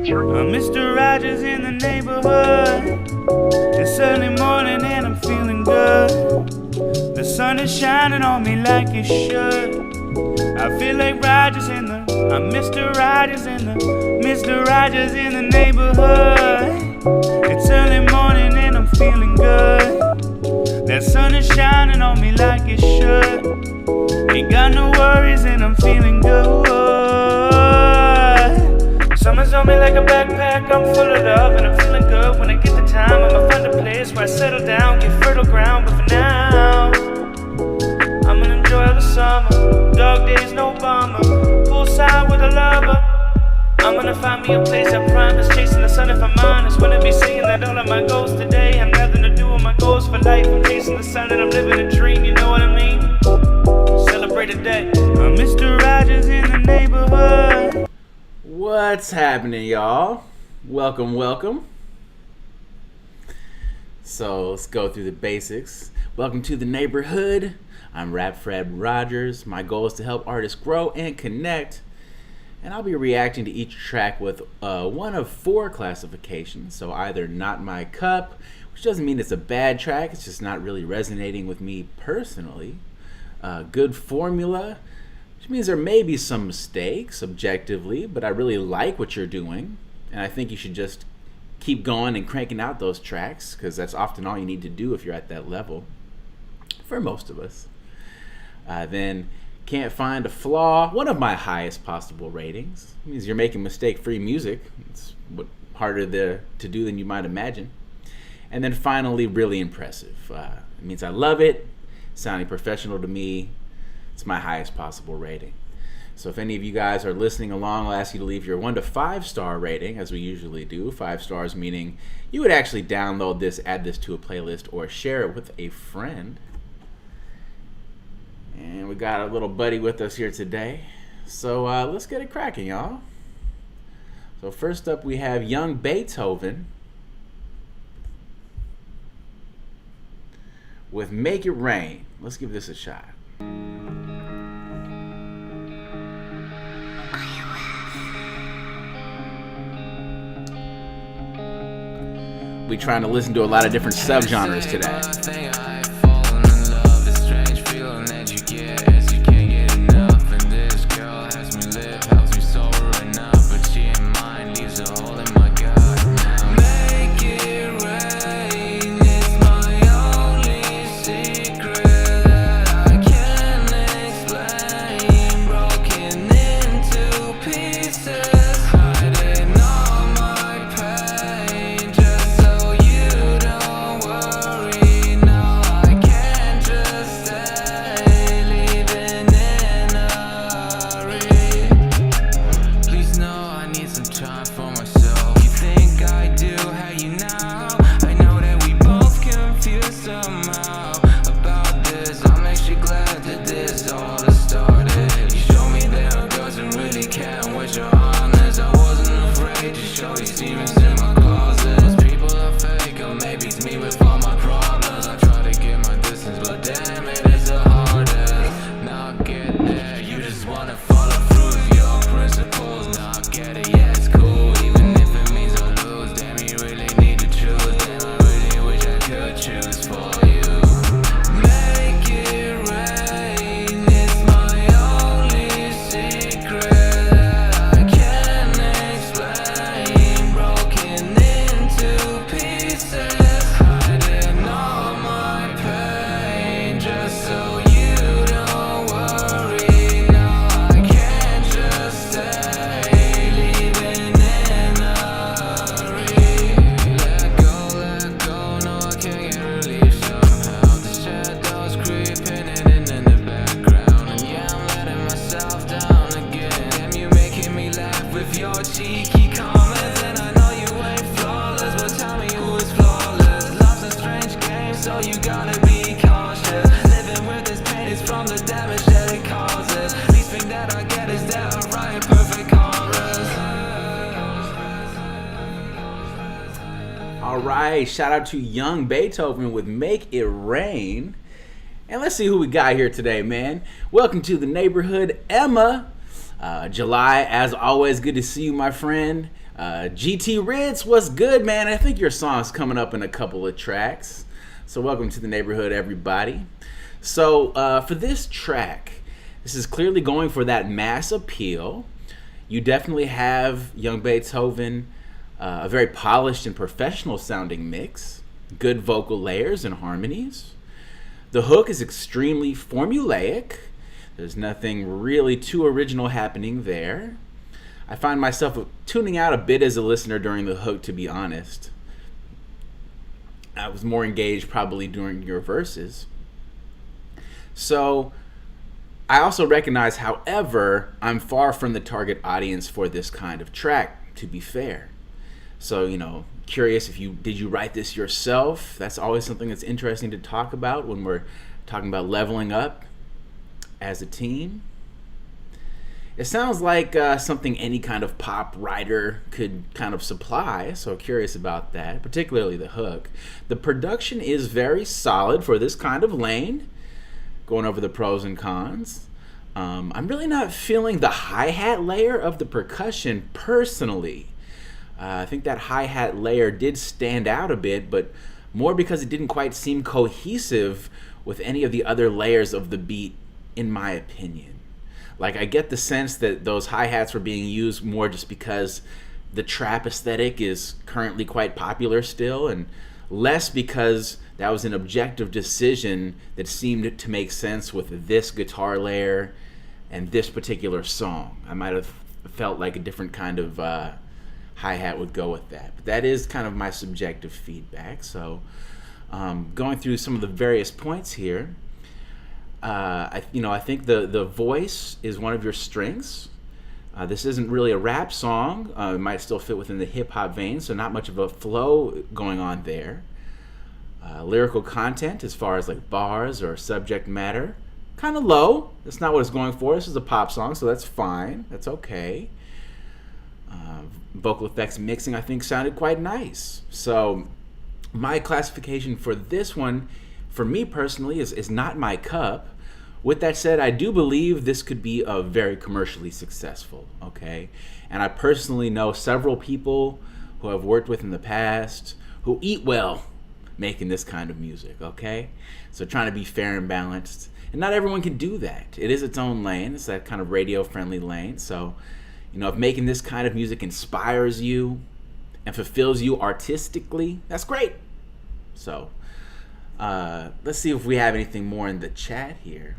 Mr. Rogers in the neighborhood. It's early morning and I'm feeling good. The sun is shining on me like it should. I feel like Rogers in the, I'm Mr. Rogers in the, Mr. Rogers in the neighborhood. It's early morning and I'm feeling good. That sun is shining on me like it should. Ain't got no worries and I'm feeling good. Summer's on me like a backpack, I'm full of love and I'm feeling good. When I get the time, I'ma find a place where I settle down, get fertile ground. But for now, I'm gonna enjoy the summer. Dog days, no bummer. Poolside with a lover. I'm gonna find me a place I promise. Chasing the sun if I'm honest. Wouldn't be saying that all of my goals today have nothing to do with my goals for life. I'm chasing the sun and I'm living a dream, you know what I mean? Celebrate a day. I'm Mr. Rogers in the neighborhood. What's happening, y'all? Welcome, welcome. So let's go through the basics. Welcome to the neighborhood. I'm rapfredrogers. My goal is to help artists grow and connect. And I'll be reacting to each track with one of four classifications. So either not my cup, which doesn't mean it's a bad track, it's just not really resonating with me personally. Good formula, which means there may be some mistakes objectively, but I really like what you're doing. And I think you should just keep going and cranking out those tracks, because that's often all you need to do if you're at that level, for most of us. Then can't find a flaw, one of my highest possible ratings. It means you're making mistake-free music. It's harder to do than you might imagine. And then finally, really impressive. It means I love it, sounding professional to me. It's my highest possible rating. So if any of you guys are listening along, I'll ask you to leave your 1 to 5 star rating, as we usually do. 5 stars meaning you would actually download this, add this to a playlist, or share it with a friend. And we got a little buddy with us here today. So let's get it cracking, y'all. So first up, we have young Beethoven with Make It Rain. Let's give this a shot. We trying to listen to a lot of different subgenres today. Shout out to young Beethoven with Make It Rain. And let's see who we got here today, man. Welcome to the neighborhood, Emma. July, as always, good to see you, my friend. GT RITZ, what's good, man? I think your song's coming up in a couple of tracks. So welcome to the neighborhood, everybody. So for this track, this is clearly going for that mass appeal. You definitely have young Beethoven, a very polished and professional sounding mix, good vocal layers and harmonies. The hook is extremely formulaic. There's nothing really too original happening there. I find myself tuning out a bit as a listener during the hook, to be honest. I was more engaged probably during your verses. So I also recognize, however, I'm far from the target audience for this kind of track, to be fair. So, curious did you write this yourself? That's always something that's interesting to talk about when we're talking about leveling up as a team. It sounds like something any kind of pop writer could kind of supply, so curious about that, particularly the hook. The production is very solid for this kind of lane, going over the pros and cons. I'm really not feeling the hi-hat layer of the percussion personally. I think that hi-hat layer did stand out a bit, but more because it didn't quite seem cohesive with any of the other layers of the beat, in my opinion. Like, I get the sense that those hi-hats were being used more just because the trap aesthetic is currently quite popular still, and less because that was an objective decision that seemed to make sense with this guitar layer and this particular song. I might have felt like a different kind of hi-hat would go with that. But that is kind of my subjective feedback. So going through some of the various points here, I think the voice is one of your strengths. This isn't really a rap song. It might still fit within the hip-hop vein, so not much of a flow going on there. Lyrical content, as far as like bars or subject matter, kind of low. That's not what it's going for. This is a pop song, so that's fine. That's okay. Vocal effects mixing, I think, sounded quite nice. So my classification for this one, for me personally, is not my cup. With that said, I do believe this could be a very commercially successful, okay? And I personally know several people who I've worked with in the past who eat well making this kind of music, okay? So trying to be fair and balanced. And not everyone can do that. It is its own lane. It's that kind of radio-friendly lane. So, if making this kind of music inspires you and fulfills you artistically, that's great. So, let's see if we have anything more in the chat here.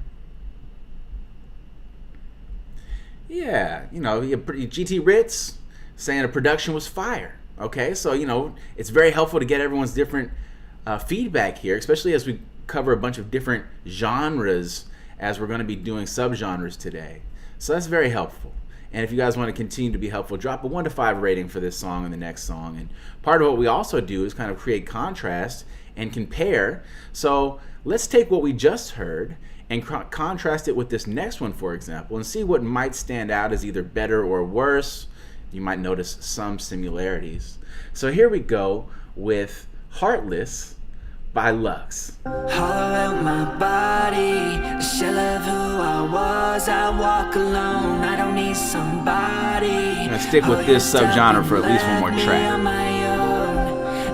Yeah, GT RITZ saying the production was fire. Okay, so, it's very helpful to get everyone's different feedback here, especially as we cover a bunch of different genres as we're going to be doing subgenres today. So that's very helpful. And if you guys want to continue to be helpful, drop a 1 to 5 rating for this song and the next song. And part of what we also do is kind of create contrast and compare. So let's take what we just heard and contrast it with this next one, for example, and see what might stand out as either better or worse. You might notice some similarities. So here we go with Heartless by Luxe. Hollow out my body, a shell of who I was. I walk alone, I don't need somebody. I'm gonna stick with this subgenre for at least one more track.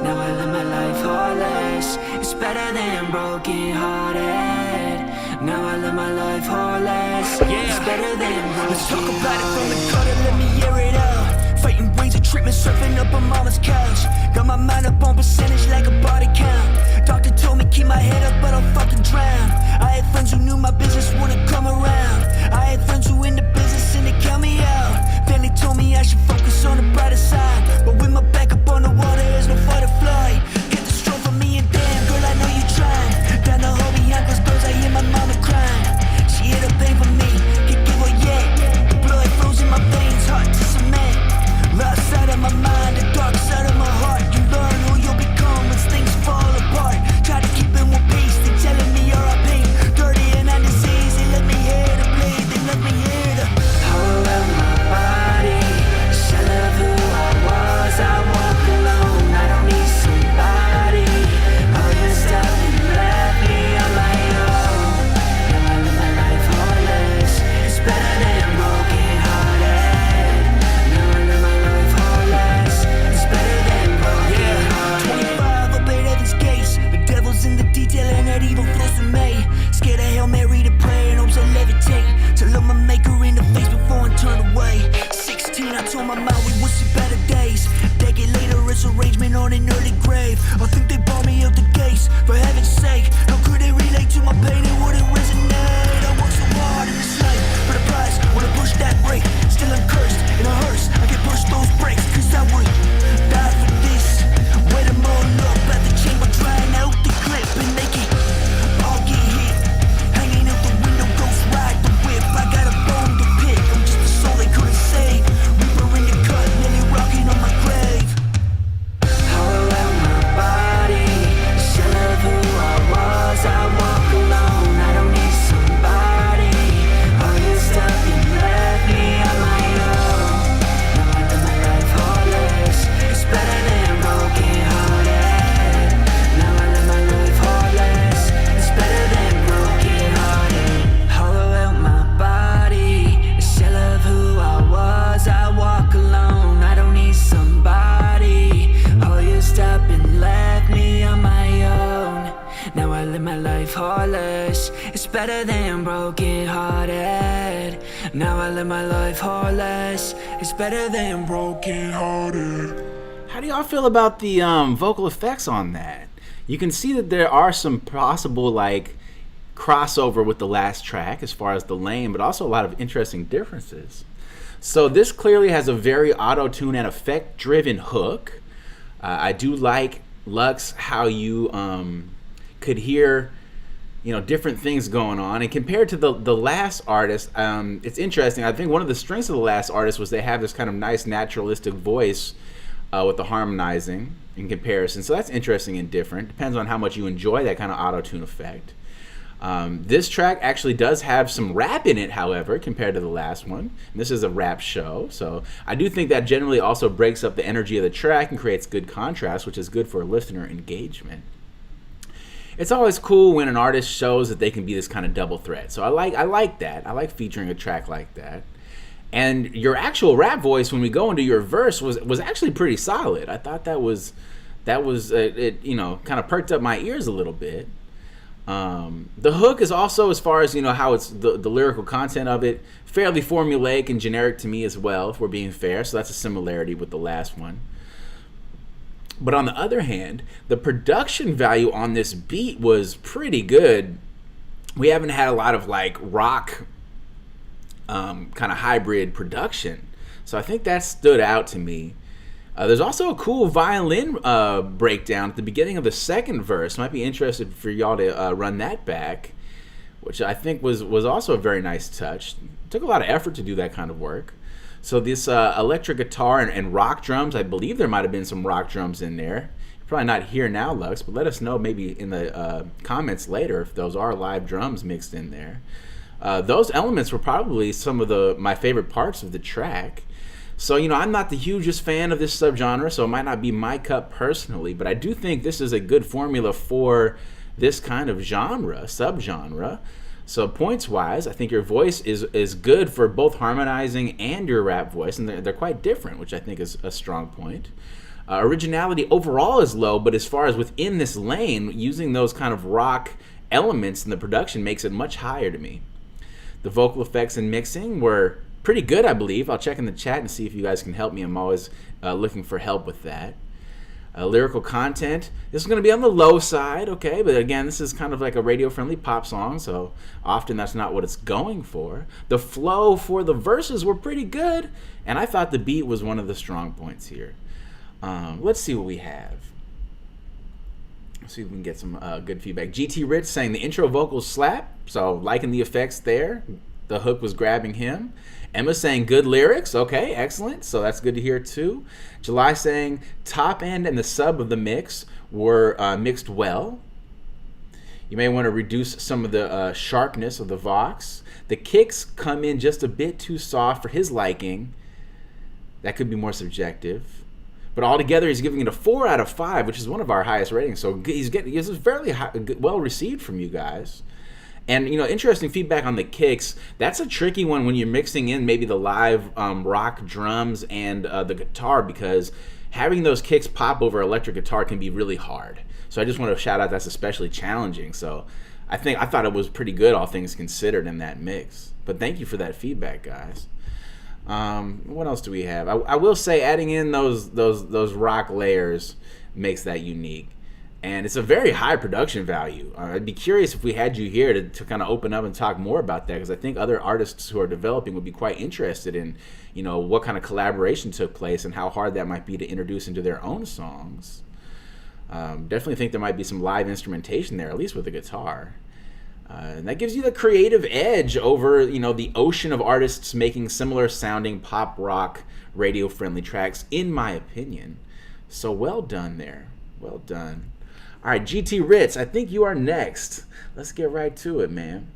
Now I live my life heartless. It's better than broken hearted. Now I live my life heartless. It's better than broken. Let's talk about it from the gutter, let me hear it out. Fighting waves of treatment, surfing up on mama's couch. Got my mind up on percentage like a body count. Doctor told me keep my head up, but I'll fucking drown. I had friends who knew my business wouldn't come around. I had friends who in the business and they count me out. Then they told me I should focus on the brighter side. But with my back up on the water, there's no fight or flight. Get the stroke from me and damn, girl, I know you trying. Down the hall behind those girls, I hear my mama crying. She hit a pain for me, can't give her yet. The blood flows in my veins, hard to cement. Left side of my mind, the dark side of my heart. You learn who you'll become as things fall apart. Try to keep in one piece, they telling me you're a pain. Dirty and I'm diseased, they let me hear the blade, they let me hear the hollow out my body. Shell of who better than broken hearted. Now I live my life heartless. It's better than broken hearted. How do y'all feel about the vocal effects on that? You can see that there are some possible like crossover with the last track as far as the lane, but also a lot of interesting differences. So this clearly has a very auto-tune and effect-driven hook. I do like, Luxe, how you could hear, you know, different things going on. And compared to the last artist, it's interesting. I think one of the strengths of the last artist was they have this kind of nice naturalistic voice with the harmonizing in comparison. So that's interesting and different. Depends on how much you enjoy that kind of auto-tune effect. This track actually does have some rap in it, however, compared to the last one. And this is a rap show, so I do think that generally also breaks up the energy of the track and creates good contrast, which is good for listener engagement. It's always cool when an artist shows that they can be this kind of double threat. So I like that. I like featuring a track like that. And your actual rap voice, when we go into your verse, was actually pretty solid. I thought that was it, you know, kind of perked up my ears a little bit. The hook is also, as far as, you know, how it's the lyrical content of it, fairly formulaic and generic to me as well, if we're being fair. So that's a similarity with the last one. But on the other hand, the production value on this beat was pretty good. We haven't had a lot of like rock kind of hybrid production, so I think that stood out to me. There's also a cool violin breakdown at the beginning of the second verse. Might be interested for y'all to run that back, which I think was also a very nice touch. Took a lot of effort to do that kind of work. So this electric guitar and rock drums, I believe there might have been some rock drums in there. You're probably not here now, Luxe, but let us know maybe in the comments later if those are live drums mixed in there. Those elements were probably some of my favorite parts of the track. So, you know, I'm not the hugest fan of this subgenre, so it might not be my cup personally, but I do think this is a good formula for this kind of subgenre. So points-wise, I think your voice is good for both harmonizing and your rap voice, and they're quite different, which I think is a strong point. Originality overall is low, but as far as within this lane, using those kind of rock elements in the production makes it much higher to me. The vocal effects and mixing were pretty good, I believe. I'll check in the chat and see if you guys can help me. I'm always looking for help with that. Lyrical content, this is going to be on the low side, okay? But again, this is kind of like a radio-friendly pop song, so often that's not what it's going for. The flow for the verses were pretty good, and I thought the beat was one of the strong points here. Let's see what we have. Let's see if we can get some good feedback. GT Rich saying the intro vocals slap, so liking the effects there. The hook was grabbing him. Emma saying good lyrics. Okay, excellent. So that's good to hear too. July saying top end and the sub of the mix were mixed well. You may want to reduce some of the sharpness of the vox. The kicks come in just a bit too soft for his liking. That could be more subjective. But altogether, he's giving it a 4 out of 5, which is one of our highest ratings. So he's fairly well received from you guys. And, you know, interesting feedback on the kicks. That's a tricky one when you're mixing in maybe the live rock drums and the guitar, because having those kicks pop over electric guitar can be really hard. So I just want to shout out that's especially challenging. So I thought it was pretty good, all things considered, in that mix. But thank you for that feedback, guys. What else do we have? I will say adding in those rock layers makes that unique. And it's a very high production value. I'd be curious if we had you here to kind of open up and talk more about that, because I think other artists who are developing would be quite interested in, you know, what kind of collaboration took place and how hard that might be to introduce into their own songs. Definitely think there might be some live instrumentation there, at least with the guitar. And that gives you the creative edge over, you know, the ocean of artists making similar sounding pop rock radio friendly tracks, in my opinion. So well done there. Well done. All right, GT RITZ, I think you are next. Let's get right to it, man.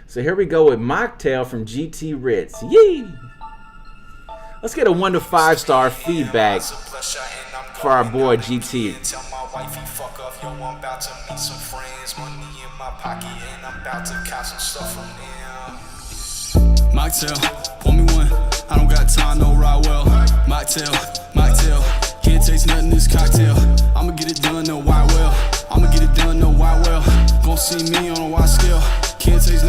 So here we go with Mocktail from GT RITZ. Yee! Let's get a 1 to 5 star feedback for our boy GT. Tell my wifey fuck off, yo, I'm about to meet some friends. Money in my pocket and I'm about to cop some stuff from them. Mocktail, pour me one. I don't got time, no ride well. Mocktail, can't taste nothing, this cocktail. I'ma get it done, no why well. I'ma get it done, no why well. Gon' see me on a wide scale. Can't taste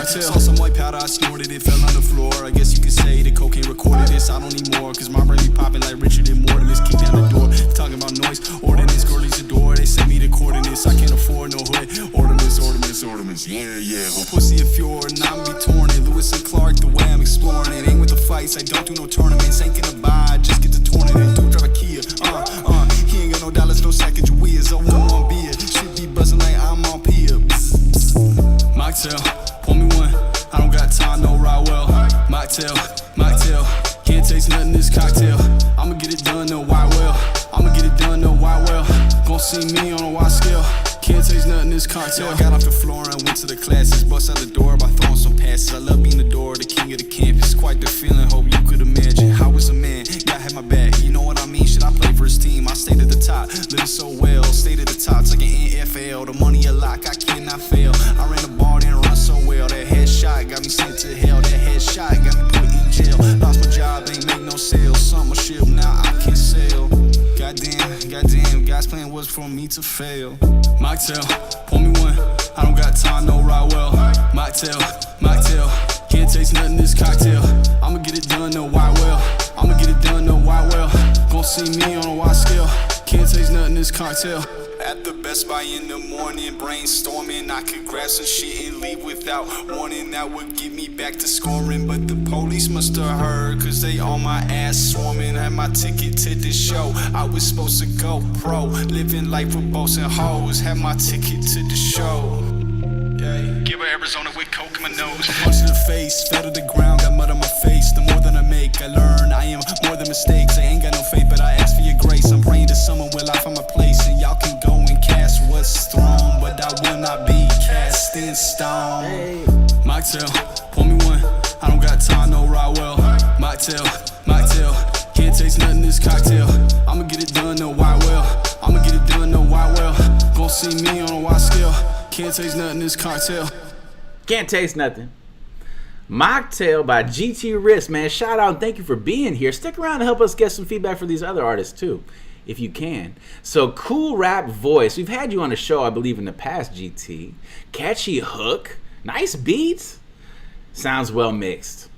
cocktail. Saw some white powder, I snorted it, fell on the floor. I guess you could say the cocaine recorded this. I don't need more, cause my brain be popping like Richard and Mortimer. Kick down the door, talking about noise, ordinance, girlies the door. They send me the coordinates, I can't afford no hood. Ornaments, yeah. Who pussy a fjord, and I'm be torn it. Lewis and Clark, the way I'm exploring it. Ain't with the fights, I don't do no tournaments. Ain't gonna buy, just get the tournament. Dude, drive a Kia, he ain't got no dollars, no Sacagaweas. I want one beer, shit be buzzing like I'm on Pia. Mocktail, pour me one, I don't got time, no ride well. Mocktail, can't taste nothing this cocktail. I'ma get it done, no why well. Gon' see me on a wide scale. Can't taste nothing this cocktail. I got off the floor and went to the classes. Bust out the door by throwing some passes. I love being the door, the king of the campus. Quite the feeling, hope you could imagine. How was a man, God had my back. You know what I mean? Should I play for his team? I stayed at the top, living so well. Stayed at the top, like an NFL. The money a lock, I cannot fail. I ran the ball, didn't run so well. That headshot got me sent to hell. That headshot got me put in jail. Lost my job, ain't make no sales. Summer ship, now I can't sail. Goddamn, God's plan was for me to fail. Mocktail, pour me one, I don't got time, no ride well. Mocktail, can't taste nothing this cocktail. I'ma get it done, no why well. Gon' see me on a wide scale. Can't taste nothing this cocktail. At the Best Buy in the morning, brainstorming. I could grab some shit and leave without warning. That would get me back to scoring. But the police must have heard, cause they on my ass swarming. Had my ticket to the show, I was supposed to go pro. Living life with bows and hoes. Had my ticket to the show. Give her Arizona with coke in my nose. Punch to the face, fell to the ground, got mud on my face. The more than I make, I learn. I am more than mistakes. I ain't got no faith, but I ask for your grace. I'm praying to someone will I find my place. And y'all can go and cast what's thrown, but I will not be cast in stone. Mocktail, pour me one, I don't got time, no ride well. Mocktail, can't taste nothing this cocktail. I'ma get it done, no why well. Gon' see me on a wide scale. Can't taste nothing this cocktail. Can't taste nothing. Mocktail by GT RITZ, man. Shout out and thank you for being here. Stick around to help us get some feedback for these other artists too, if you can. So, cool rap voice. We've had you on the show, I believe, in the past, GT. Catchy hook. Nice beats. Sounds well mixed.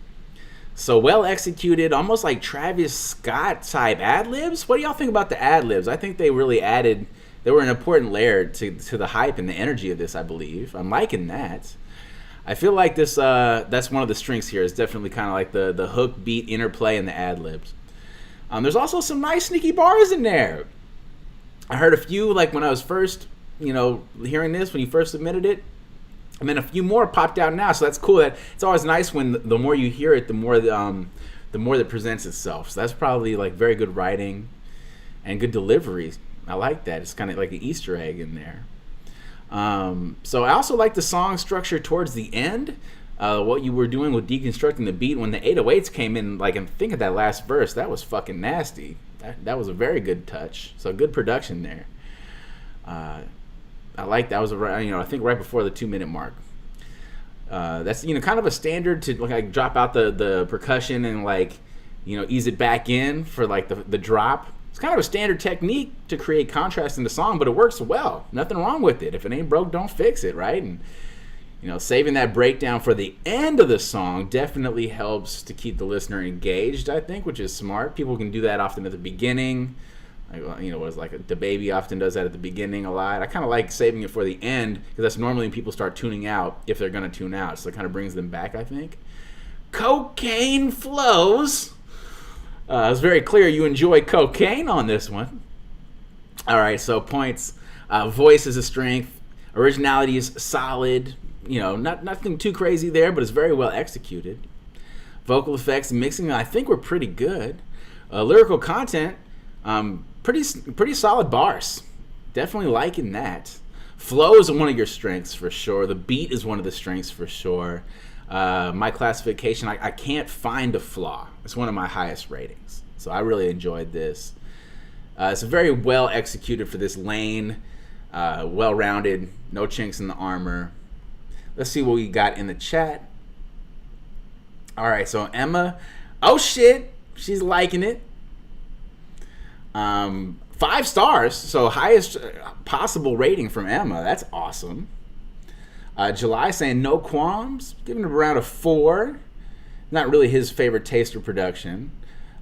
So, well executed, almost like Travis Scott type ad-libs. What do y'all think about the ad-libs? I think they really added... They were an important layer to the hype and the energy of this, I believe. I'm liking that. I feel like this that's one of the strengths here. Is definitely kind of like the hook beat interplay and the ad-libs. There's also some nice sneaky bars in there. I heard a few like when I was first, hearing this when you first submitted it. And then a few more popped out now, so that's cool. That it's always nice when the more you hear it, the more that presents itself. So that's probably like very good writing and good delivery. I like that. It's kind of like an Easter egg in there. So I also like the song structure towards the end. What you were doing with deconstructing the beat when the 808s came in, like I'm thinking that last verse, that was fucking nasty. That was a very good touch. So good production there. I like that. Was I think right before the 2-minute mark. That's kind of a standard to like drop out the percussion and like ease it back in for like the drop. It's kind of a standard technique to create contrast in the song, but it works well. Nothing wrong with it. If it ain't broke, don't fix it, right? And saving that breakdown for the end of the song definitely helps to keep the listener engaged, I think, which is smart. People can do that often at the beginning. The Baby often does that at the beginning a lot. I kind of like saving it for the end because that's normally when people start tuning out if they're going to tune out. So it kind of brings them back, I think. Cocaine flows. It's very clear you enjoy cocaine on this one. All right, so points. Voice is a strength. Originality is solid. Nothing too crazy there, but it's very well executed. Vocal effects and mixing, I think, were pretty good. Lyrical content, pretty solid bars. Definitely liking that. Flow is one of your strengths for sure. The beat is one of the strengths for sure. My classification, I can't find a flaw. It's one of my highest ratings. So I really enjoyed this. It's very well executed for this lane. Well-rounded. No chinks in the armor. Let's see what we got in the chat. All right, so Emma. Oh, shit. She's liking it. 5 stars. So highest possible rating from Emma. That's awesome. July saying no qualms, giving it around a 4. Not really his favorite taste of production,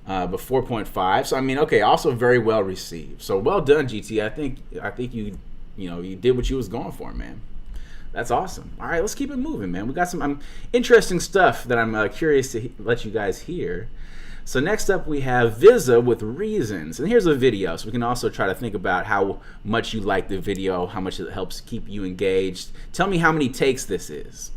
but 4.5. So I mean, okay, also very well received. So well done, GT. I think you did what you was going for, man. That's awesome. All right, let's keep it moving, man. We got some interesting stuff that I'm curious to let you guys hear. So next up we have Visa with Reasons. And here's a video, so we can also try to think about how much you like the video, how much it helps keep you engaged. Tell me how many takes this is.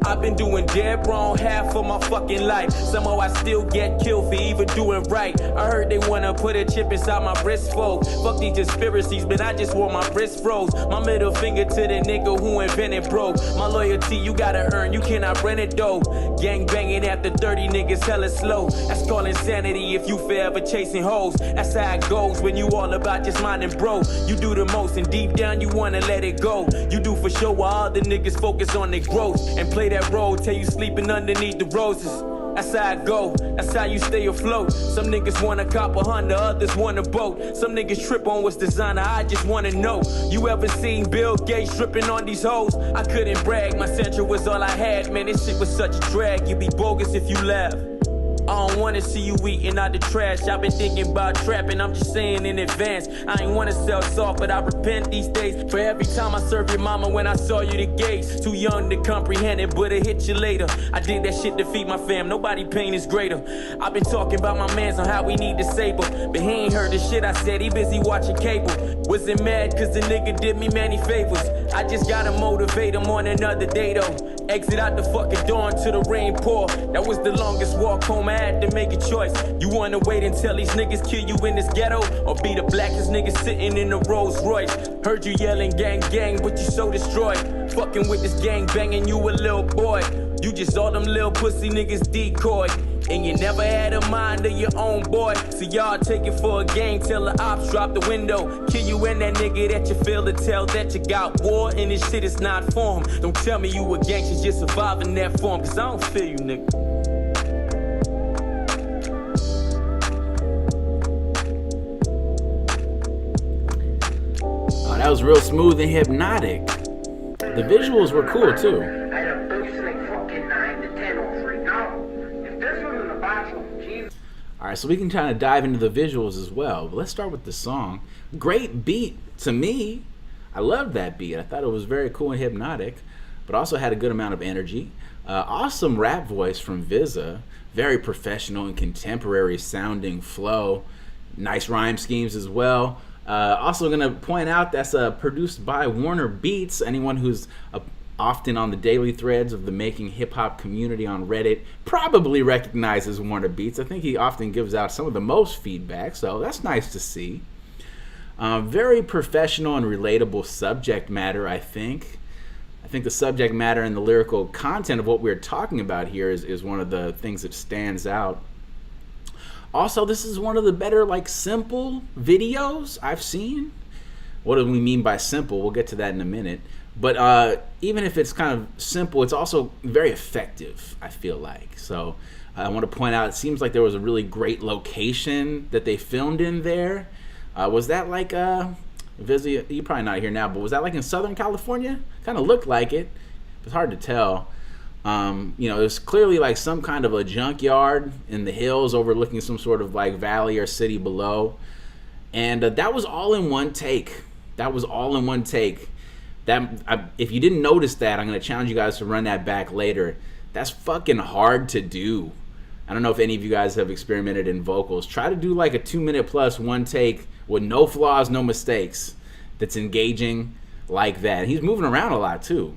I've been doing dead wrong half of my fucking life. Somehow I still get killed for even doing right. I heard they wanna put a chip inside my wrist, folks. Fuck these conspiracies, but I just want my wrist froze. My middle finger to the nigga who invented broke. My loyalty you gotta earn, you cannot rent it though. Gang banging after 30 niggas hella slow. That's called insanity if you forever chasing hoes. That's how it goes when you all about just minding bro. You do the most and deep down you wanna let it go. You do for sure while other niggas focus on their growth and play that role till you sleeping underneath the roses. That's how I go, that's how you stay afloat. Some niggas wanna cop a Honda, others want a boat. Some niggas trip on what's designer, I just wanna know. You ever seen Bill Gates tripping on these hoes? I couldn't brag, my Central was all I had. Man, this shit was such a drag, you'd be bogus if you laugh. I don't wanna see you eating out the trash. I've been thinking about trapping, I'm just saying in advance. I ain't wanna sell soft, but I repent these days. For every time I served your mama when I saw you the gates. Too young to comprehend it, but it hit you later. I did that shit to feed my fam, nobody pain is greater. I've been talking about my mans on how we need to sable. But he ain't heard the shit I said, he busy watching cable. Wasn't mad cause the nigga did me many favors. I just gotta motivate him on another day though. Exit out the fucking door until the rain pour. That was the longest walk home, I had to make a choice. You wanna wait until these niggas kill you in this ghetto, or be the blackest nigga sitting in a Rolls Royce? Heard you yelling gang gang, but you so destroyed. Fucking with this gang banging, you a little boy. You just all them little pussy niggas decoy. And you never had a mind of your own boy. So y'all take it for a game till the ops drop the window. Kill you and that nigga that you feel to tell that you got war. And this shit is not for him. Don't tell me you a gangster just surviving that form, cause I don't feel you, nigga. Oh, that was real smooth and hypnotic. The visuals were cool too. Alright, so we can kind of dive into the visuals as well. But let's start with the song. Great beat to me. I loved that beat. I thought it was very cool and hypnotic, but also had a good amount of energy. Awesome rap voice from Visa. Very professional and contemporary sounding flow. Nice rhyme schemes as well. Also going to point out that's produced by Warner Beats. Anyone who's often on the daily threads of the making hip-hop community on Reddit probably recognizes Warner Beats. I think he often gives out some of the most feedback, so that's nice to see. Very professional and relatable subject matter, I think. I think the subject matter and the lyrical content of what we're talking about here is one of the things that stands out. Also, this is one of the better, like, simple videos I've seen. What do we mean by simple? We'll get to that in a minute. But even if it's kind of simple, it's also very effective, I feel like. So I want to point out, it seems like there was a really great location that they filmed in there. Was that like, you're probably not here now, but was that like in Southern California? Kind of looked like it. It's hard to tell. It was clearly like some kind of a junkyard in the hills overlooking some sort of like valley or city below. And that was all in one take. If you didn't notice that, I'm going to challenge you guys to run that back later. That's fucking hard to do. I don't know if any of you guys have experimented in vocals. Try to do like a 2-minute plus one take with no flaws, no mistakes. That's engaging like that. He's moving around a lot too.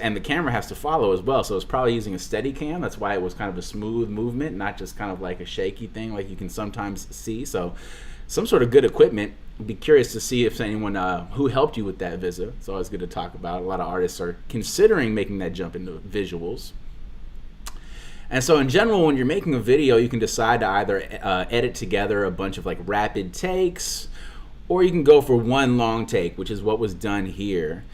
And the camera has to follow as well. So it's probably using a steady cam. That's why it was kind of a smooth movement, not just kind of like a shaky thing like you can sometimes see. So some sort of good equipment. I'd be curious to see if anyone who helped you with that, Visa. It's always good to talk about. A lot of artists are considering making that jump into visuals. And so in general, when you're making a video, you can decide to either edit together a bunch of like rapid takes, or you can go for one long take, which is what was done here.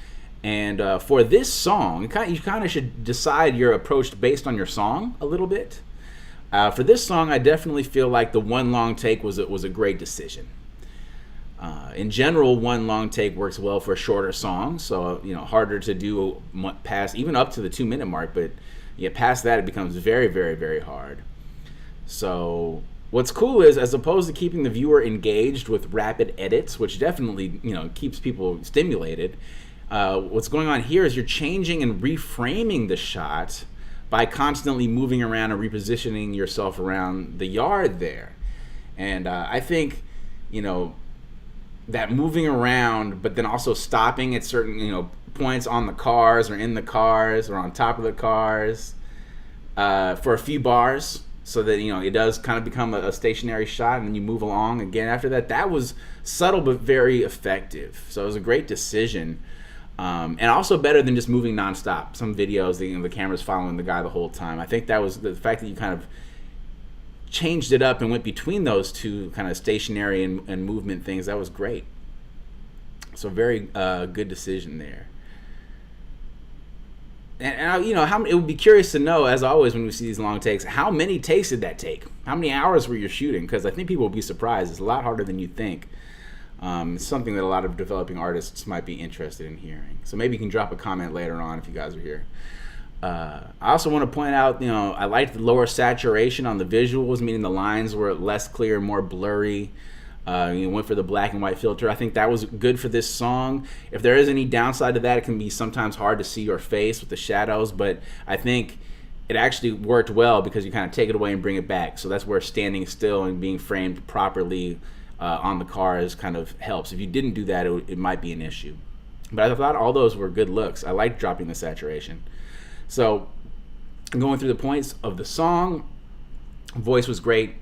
And for this song, you kind of should decide your approach based on your song a little bit. For this song, I definitely feel like the one long take was a great decision. In general, one long take works well for a shorter song, so harder to do past even up to the 2-minute mark, but past that it becomes very, very, very hard. So what's cool is, as opposed to keeping the viewer engaged with rapid edits, which definitely keeps people stimulated, what's going on here is you're changing and reframing the shot by constantly moving around and repositioning yourself around the yard there. And I think that moving around, but then also stopping at certain points on the cars or in the cars or on top of the cars for a few bars, so that it does kind of become a stationary shot, and then you move along again after that. That was subtle but very effective. So it was a great decision, and also better than just moving nonstop. Some videos, the camera's following the guy the whole time. I think that was the fact that you kind of changed it up and went between those two kind of stationary and movement things. That was great. So very good decision there. And it would be curious to know, as always when we see these long takes, how many takes did that take? How many hours were you shooting? Because I think people will be surprised. It's a lot harder than you think. It's something that a lot of developing artists might be interested in hearing. So maybe you can drop a comment later on if you guys are here. I also want to point out, I liked the lower saturation on the visuals, meaning the lines were less clear, more blurry. Went for the black and white filter. I think that was good for this song. If there is any downside to that, it can be sometimes hard to see your face with the shadows, but I think it actually worked well because you kind of take it away and bring it back. So that's where standing still and being framed properly on the cars kind of helps. If you didn't do that, it might be an issue. But I thought all those were good looks. I liked dropping the saturation. So going through the points of the song, voice was great.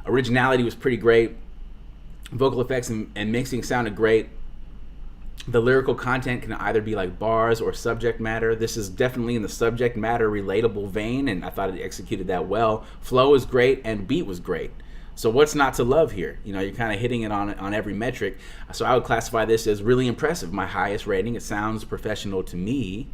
Originality was pretty great. Vocal effects and mixing sounded great. The lyrical content can either be like bars or subject matter. This is definitely in the subject matter relatable vein, and I thought it executed that well. Flow was great and beat was great. So what's not to love here? You're kind of hitting it on every metric. So I would classify this as really impressive. My highest rating. It sounds professional to me.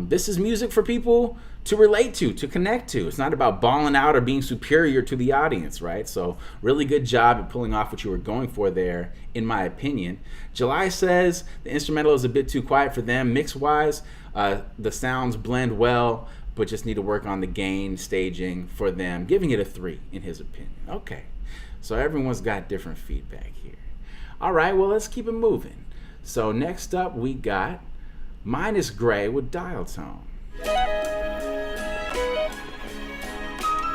This is music for people to relate to connect to. It's not about balling out or being superior to the audience, right? So really good job at pulling off what you were going for there, in my opinion. July says the instrumental is a bit too quiet for them. Mix-wise, the sounds blend well, but just need to work on the gain staging for them. Giving it a 3 in his opinion. Okay, so everyone's got different feedback here. All right, well, let's keep it moving. So next up, we got Minus Gray with Dial Tone.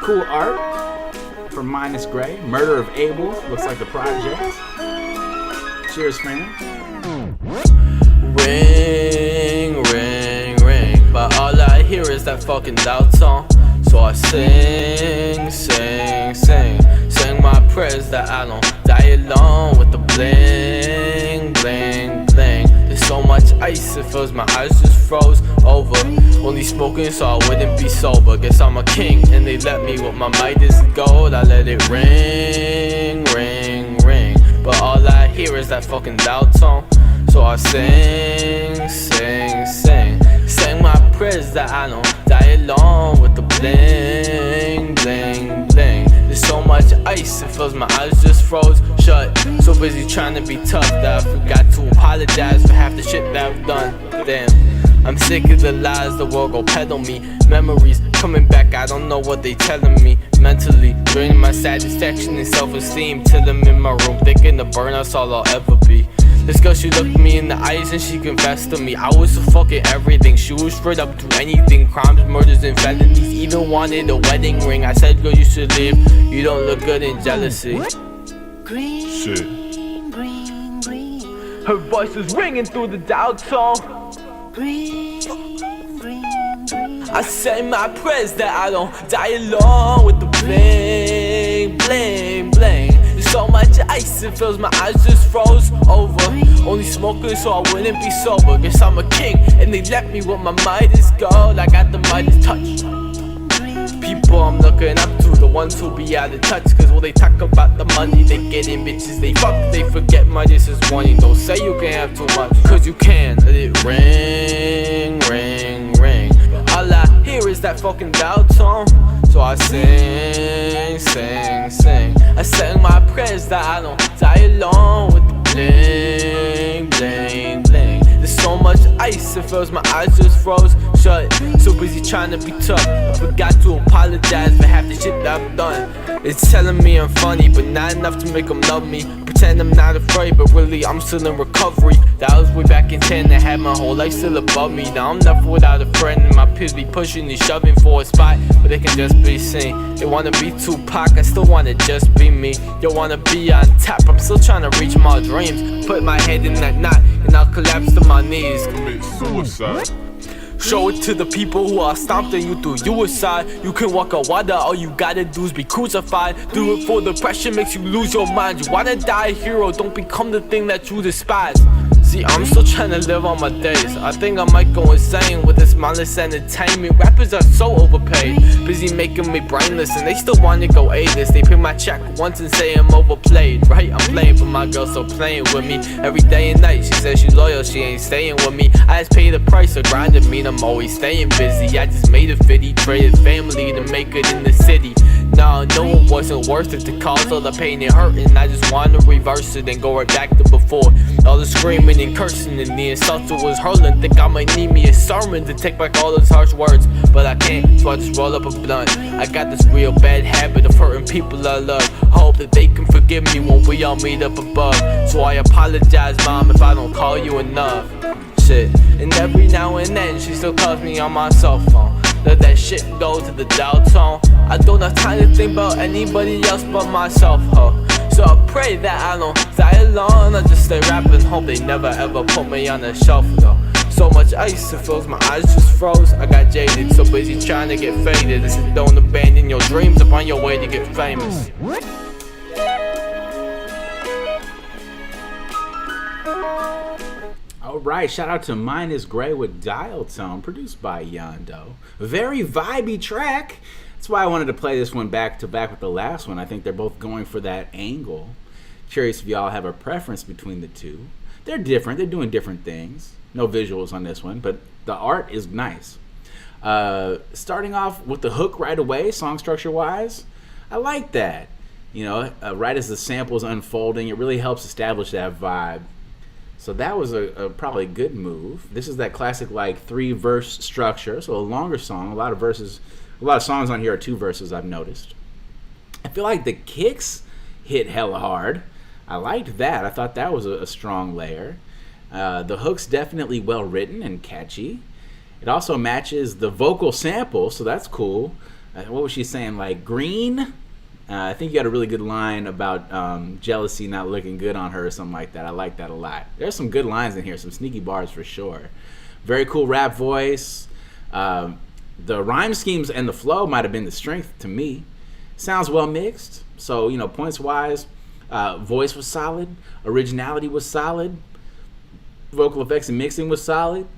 Cool art from Minus Gray. Murder of Abel, looks like the project. Cheers, fam. Ring, ring, ring, but all I hear is that fucking dial tone. So I sing, sing, sing, sing my prayers that I don't die alone with the bling, bling, bling. There's so much ice, it feels my eyes just froze over. Only smoking so I wouldn't be sober. Guess I'm a king and they let me with my Midas gold. I let it ring, ring, ring, but all I hear is that fucking dial tone. So I sing, sing, sing, sing my prayers that I don't die alone with the bling, bling, bling. There's so much ice, it feels my eyes just froze shut. So busy trying to be tough that I forgot to apologize for half the shit that I've done. Damn, I'm sick of the lies, the world gon' peddle me. Memories coming back, I don't know what they telling me. Mentally, draining my satisfaction and self-esteem. Till I'm in my room thinking the burnout's all I'll ever be. This girl, she looked me in the eyes and she confessed to me I was so fucking everything. She was straight up to anything. Crimes, murders, and felonies. Even wanted a wedding ring. I said, girl, you should leave. You don't look good in jealousy. Green, green, green. Her voice was ringing through the dial tone. Green, green, green. I say my prayers that I don't die alone with the bling, bling, bling. There's so much ice, it feels my eyes just froze over. Only smoking so I wouldn't be sober. Guess I'm a king and they let me with my Midas gold. I got the Midas touch. People I'm looking up to, the ones who be out of touch. Cause when they talk about the money they get in, bitches they fuck, they forget Midas is warning. Don't say you can't have too much, cause you can. Let it ring, ring, ring. All I hear is that fucking dial tone. So I sing, sing, sing. I sang my prayers that I don't die alone with the bling, bling, bling. There's so much ice, it feels my eyes just froze shut. So busy trying to be tough, I forgot to apologize for half the shit that I've done. It's telling me I'm funny, but not enough to make them love me. Pretend I'm not afraid, but really I'm still in recovery. That was way back in 10, I had my whole life still above me. Now I'm left without a friend, and my peers be pushing and shoving for a spot, but they can just be seen. They wanna be Tupac, I still wanna just be me. You wanna be on top, I'm still trying to reach my dreams. Put my head in that knot, and I'll collapse to my knees. Commit suicide. Show it to the people who are stomping you through suicide. You can walk on water, all you gotta do is be crucified. Do it for the pressure makes you lose your mind. You wanna die a hero, don't become the thing that you despise. See, I'm still trying to live on my days. I think I might go insane with this mindless entertainment. Rappers are so overpaid, busy making me brainless, and they still wanna go A-list. They pay my check once and say I'm overplayed. Right, I'm playing, but my girl still playing with me every day and night. She says she's loyal, she ain't staying with me. I just pay the price of grinding, mean I'm always staying busy. I just made a 50, traded family to make it in the city. Nah, no, it wasn't worth it to cause all the pain and hurting. I just wanna reverse it and go right back to before. All the screaming and cursing and the insults that was hurling. Think I might need me a sermon to take back all those harsh words, but I can't, so I just roll up a blunt. I got this real bad habit of hurting people I love. Hope that they can forgive me when we all meet up above. So I apologize, mom, if I don't call you enough. Shit, and every now and then she still calls me on my cell phone. Let that shit go to the dial tone. I don't have time to think about anybody else but myself, huh? So I pray that I don't die alone. I just stay rapping, hope they never ever put me on the shelf, though. So much ice, it feels my eyes just froze. I got jaded, so busy trying to get faded. This is don't abandon your dreams upon your way to get famous. Alright, shout out to Mine is Grey with Dial Tone, produced by Yondo. Very vibey track. That's why I wanted to play this one back to back with the last one. I think they're both going for that angle. Curious if y'all have a preference between the two. They're different, they're doing different things. No visuals on this one, but the art is nice. Starting off with the hook right away, song structure wise, I like that. You know, right as the sample's unfolding, it really helps establish that vibe. So that was a probably good move. This is that classic like 3-verse structure, so a longer song, a lot of verses, a lot of songs on here are 2 verses I've noticed. I feel like the kicks hit hella hard. I liked that. I thought that was a strong layer. The hook's definitely well written and catchy. It also matches the vocal sample, so that's cool. What was she saying, like green? I think you got a really good line about jealousy not looking good on her or something like that. I like that a lot. There's some good lines in here, some sneaky bars for sure. Very cool rap voice. The rhyme schemes and the flow might have been the strength to me. Sounds well mixed. So, you know, points wise, voice was solid. Originality was solid. Vocal effects and mixing was solid.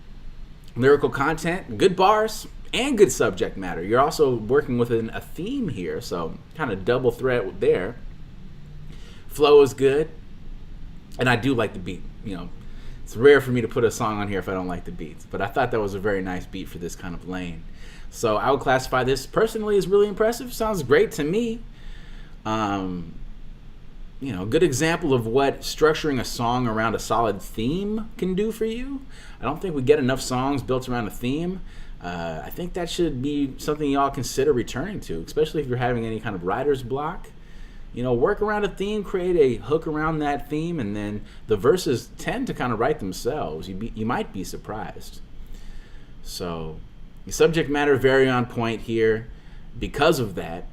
Lyrical content, good bars. And good subject matter. You're also working within a theme here, so kind of double threat there. Flow is good, and I do like the beat. You know, it's rare for me to put a song on here if I don't like the beats, but I thought that was a very nice beat for this kind of lane. So I would classify this personally as really impressive. Sounds great to me. You know, good example of what structuring a song around a solid theme can do for you. I don't think we get enough songs built around a theme. I think that should be something y'all consider returning to, especially if you're having any kind of writer's block. You know, work around a theme, create a hook around that theme, and then the verses tend to kind of write themselves. You might be surprised. So, the subject matter very on point here because of that.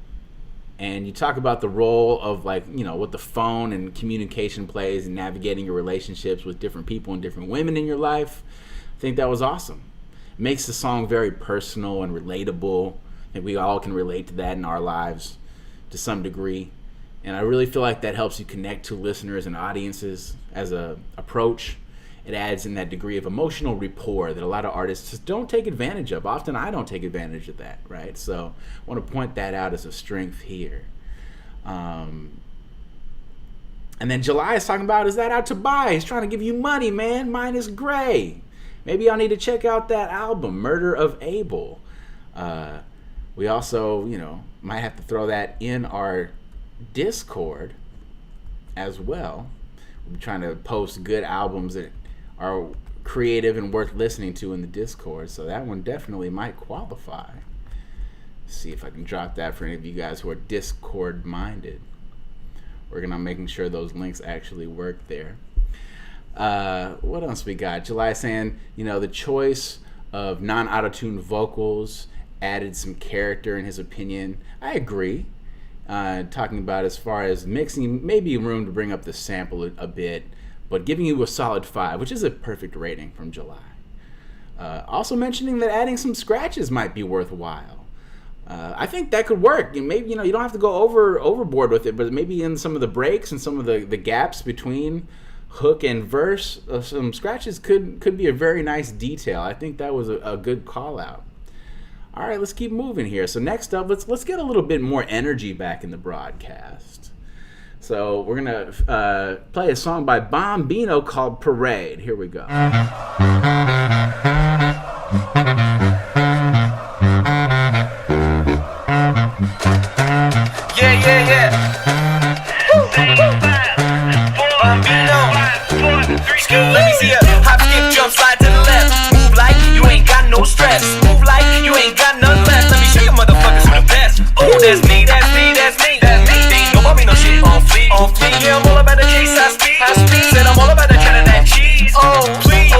And you talk about the role of, like, you know, what the phone and communication plays in navigating your relationships with different people and different women in your life. I think that was awesome. Makes the song very personal and relatable, and we all can relate to that in our lives to some degree. And I really feel like that helps you connect to listeners and audiences as a approach. It adds in that degree of emotional rapport that a lot of artists just don't take advantage of. Often I don't take advantage of that, right? So I want to point that out as a strength here. And then July is talking about, is that out to buy? He's trying to give you money, man. Mine is gray. Maybe y'all need to check out that album, Murder of Abel, We also, might have to throw that in our Discord as well. We're trying to post good albums that are creative and worth listening to in the Discord, so that one definitely might qualify. See if I can drop that for any of you guys who are Discord minded. Working on making sure those links actually work there. What else we got? July saying, the choice of non-auto-tuned vocals added some character in his opinion. I agree. Talking about as far as mixing, maybe room to bring up the sample a bit, but giving you a solid 5, which is a perfect rating from July. Also mentioning that adding some scratches might be worthwhile. I think that could work. Maybe you don't have to go overboard with it, but maybe in some of the breaks and some of the gaps between hook and verse, some scratches could be a very nice detail. I think that was a good call out. All right, let's keep moving here. So next up, let's get a little bit more energy back in the broadcast. So we're gonna play a song by Bambino called Parade. Here we go. Yeah. Bambino. Let me see ya. Hop, skip, jump, slide to the left. Move like you ain't got no stress. Move like you ain't got none left. Let me show you motherfuckers who the best. Oh, that's me. They ain't know about me no shit on fleek. Yeah, I'm all about the chase, I speak. Said I'm all about the cheddar that cheese. Oh, please.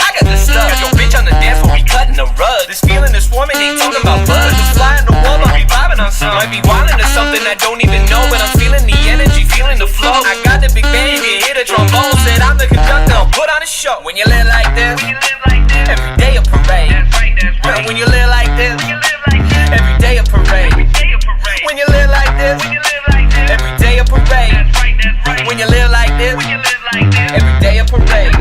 I got this stuff. Got your bitch on the dance floor, we cutting the rug. This feeling, this woman ain't talking about buzz. Just fly in the wall, I'll be vibing on some. Might be wildin' to something I don't even know, but I'm feeling the energy, feeling the flow. I got the big band, you can hear the trombone. Said I'm the conductor, I'll put on a show. When you live like this, every day a parade. When you live like this, every day a parade. When you live like this, every day a parade. When you live like this, every day a parade.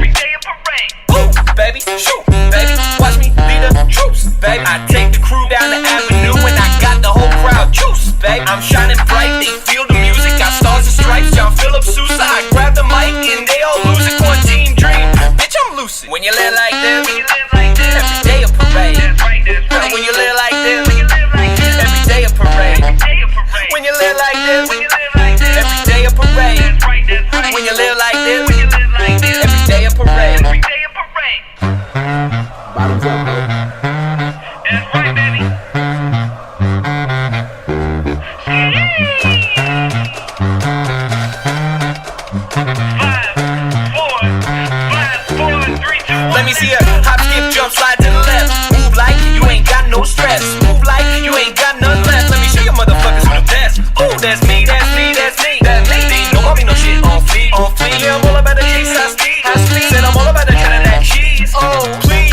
Ooh, baby, shoot, baby, watch me lead the troops, baby. I take the crew down the avenue and I got the whole crowd juice, baby. I'm shining bright, they feel the music, got stars and stripes, John Phillips Sousa. I grab the mic and they all lose it, one team dream. Bitch, I'm lucid. When you live like this, every day a parade. When you live like this, every day a parade. When you live like this, every day a parade. When you live like this, every day a parade. Bottoms up, bro. That's right, baby. 5, 4, 3, 2, 1. Let me see ya. Hop, skip, jump, slide to the left. Move like you ain't got no stress. Move like you ain't got none left. Let me show you motherfuckers who the best. Oh, that's me. They ain't know about me no shit on fleek. Yeah, I'm all about the chase, I speak. Said I'm all about the cheddar that cheese. Oh, please.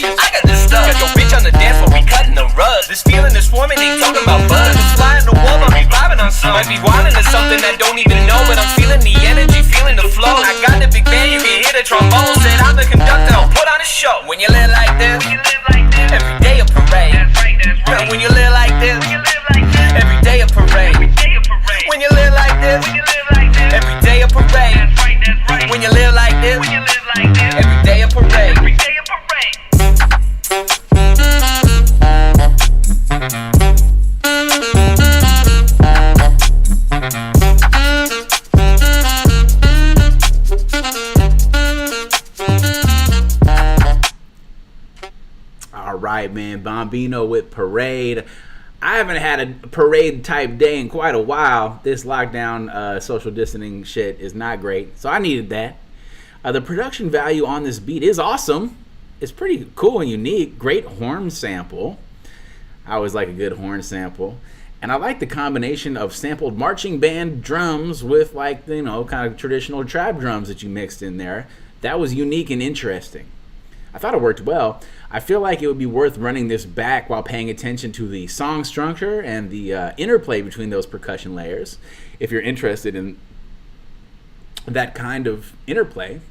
I got this stuff. Got your bitch on the dance floor, we cutting the rug. This feeling, this woman ain't talking about buzz. Just fly in the wall, I'll be vibing on some. Might be wildin' to something I don't even know, but I'm feeling the energy, feeling the flow. I got the big band, you can hear the trombone. Said I'm the conductor, I'll put on a show. When you live like this, every day a parade. When you live like this, every day a parade. When you live like this, every day a parade. When you live like this, every day a parade. All right, man. Bambino with Parade. I haven't had a parade type day in quite a while. This lockdown social distancing shit is not great, so I needed that. The production value on this beat is awesome. It's pretty cool and unique. Great horn sample. I always like a good horn sample. And I like the combination of sampled marching band drums with kind of traditional trap drums that you mixed in there. That was unique and interesting. I thought it worked well. I feel like it would be worth running this back while paying attention to the song structure and the interplay between those percussion layers. If you're interested in that kind of interplay,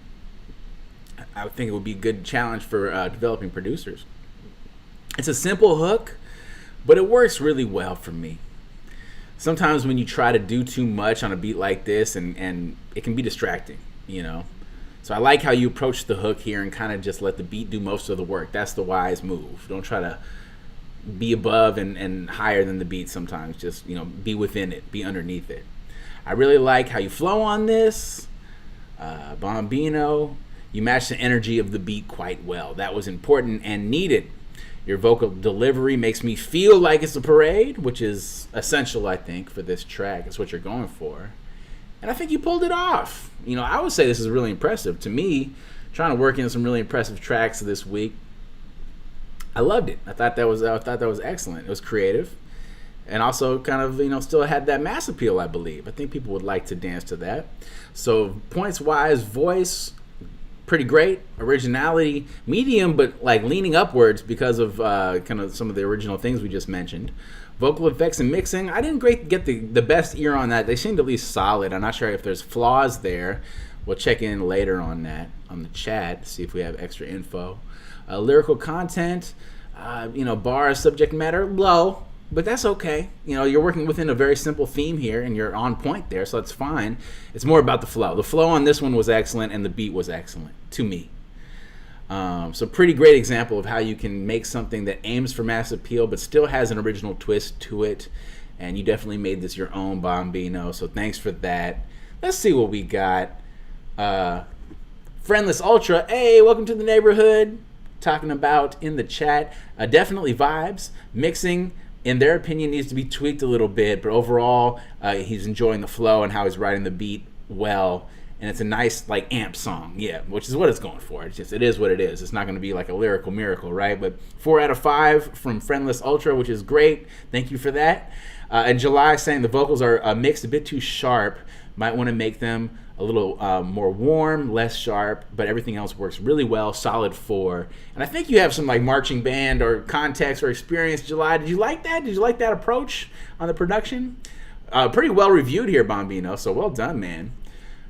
I would think it would be a good challenge for developing producers. It's a simple hook, but it works really well for me. Sometimes when you try to do too much on a beat like this, and it can be distracting, So I like how you approach the hook here and kind of just let the beat do most of the work. That's the wise move. Don't try to, be above and higher than the beat sometimes. Just, be within it, be underneath it. I really like how you flow on this. Bambino, you match the energy of the beat quite well. That was important and needed. Your vocal delivery makes me feel like it's a parade, which is essential, I think, for this track. It's what you're going for. And I think you pulled it off. I would say this is really impressive. To me, trying to work in some really impressive tracks this week, I loved it. I thought that was excellent. It was creative. And also kind of, still had that mass appeal, I believe. I think people would like to dance to that. So points-wise, voice, pretty great. Originality, medium, but like leaning upwards because of kind of some of the original things we just mentioned. Vocal effects and mixing, I didn't get the best ear on that. They seemed at least solid. I'm not sure if there's flaws there. We'll check in later on that on the chat, see if we have extra info. Lyrical content, bars, subject matter, low. But that's okay. You're working within a very simple theme here, and you're on point there, so that's fine. It's more about the flow. The flow on this one was excellent, and the beat was excellent, to me. So pretty great example of how you can make something that aims for mass appeal, but still has an original twist to it. And you definitely made this your own, Bambino, so thanks for that. Let's see what we got. Friendless Ultra, hey, welcome to the neighborhood. Talking about in the chat, definitely vibes. Mixing, in their opinion, needs to be tweaked a little bit, but overall, he's enjoying the flow and how he's riding the beat well. And it's a nice, like, amp song, yeah, which is what it's going for. It is what it is. It's not going to be like a lyrical miracle, right? But 4 out of 5 from Friendless Ultra, which is great. Thank you for that. And July saying the vocals are mixed a bit too sharp. Might want to make them a little more warm, less sharp, but everything else works really well. Solid 4. And I think you have some like marching band or context or experience, July. Did you like that? Did you like that approach on the production? Pretty well reviewed here, Bambino, so well done, man.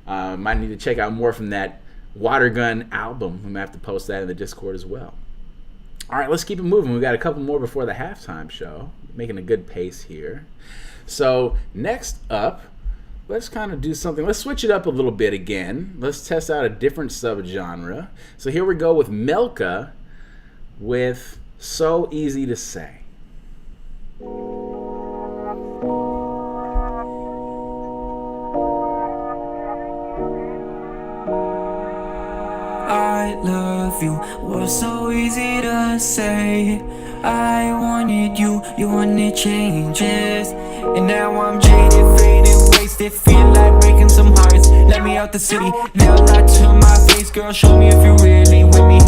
Might need to check out more from that Water Gun album. I'm going to have to post that in the Discord as well. All right, let's keep it moving. We've got a couple more before the halftime show. Making a good pace here. So next up, let's kind of do something. Let's switch it up a little bit again. Let's test out a different subgenre. So here we go with Melka with So Easy to Say. I love you was so easy to say. I wanted you, you wanted changes. And now I'm jaded, faded, wasted, feel like breaking some hearts. Let me out the city, now lie to my face. Girl, show me if you're really with me.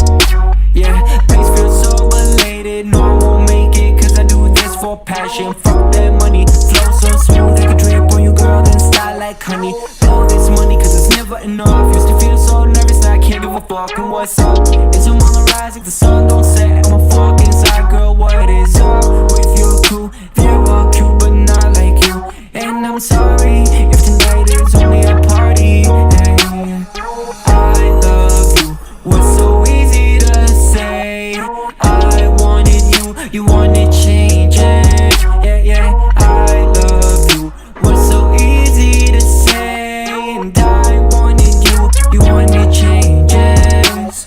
Yeah, place feels so elated. No, I won't make it, cause I do this for passion. Fuck that money, flow so smooth, I could drip on you, girl, then style like honey. Blow this money, cause it's never enough. Used to feel so nervous, now I can't give a fuck. And what's up? It's I'm on the rise, if the sun don't set, I'm a fuck inside, girl, what is up? With your crew, they're all cute, but not like you. And I'm sorry, if tonight is only a party. Hey, I love you, what's so easy to say? I wanted you, you wanted changes. Yeah, yeah, I love you, what's so easy to say? And I wanted you, you wanted changes.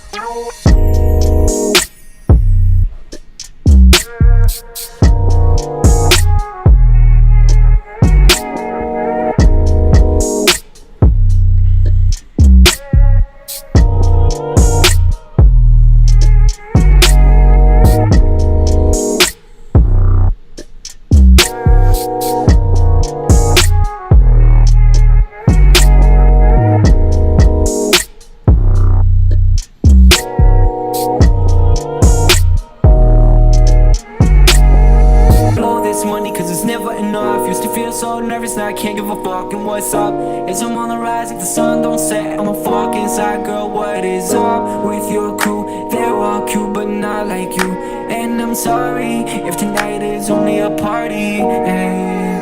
Now I can't give a fuck, and what's up? It's I'm on the rise, if the sun don't set, I'm a fuck inside, girl, what is up? With your crew, they're all cute, but not like you. And I'm sorry, if tonight is only a party. Hey,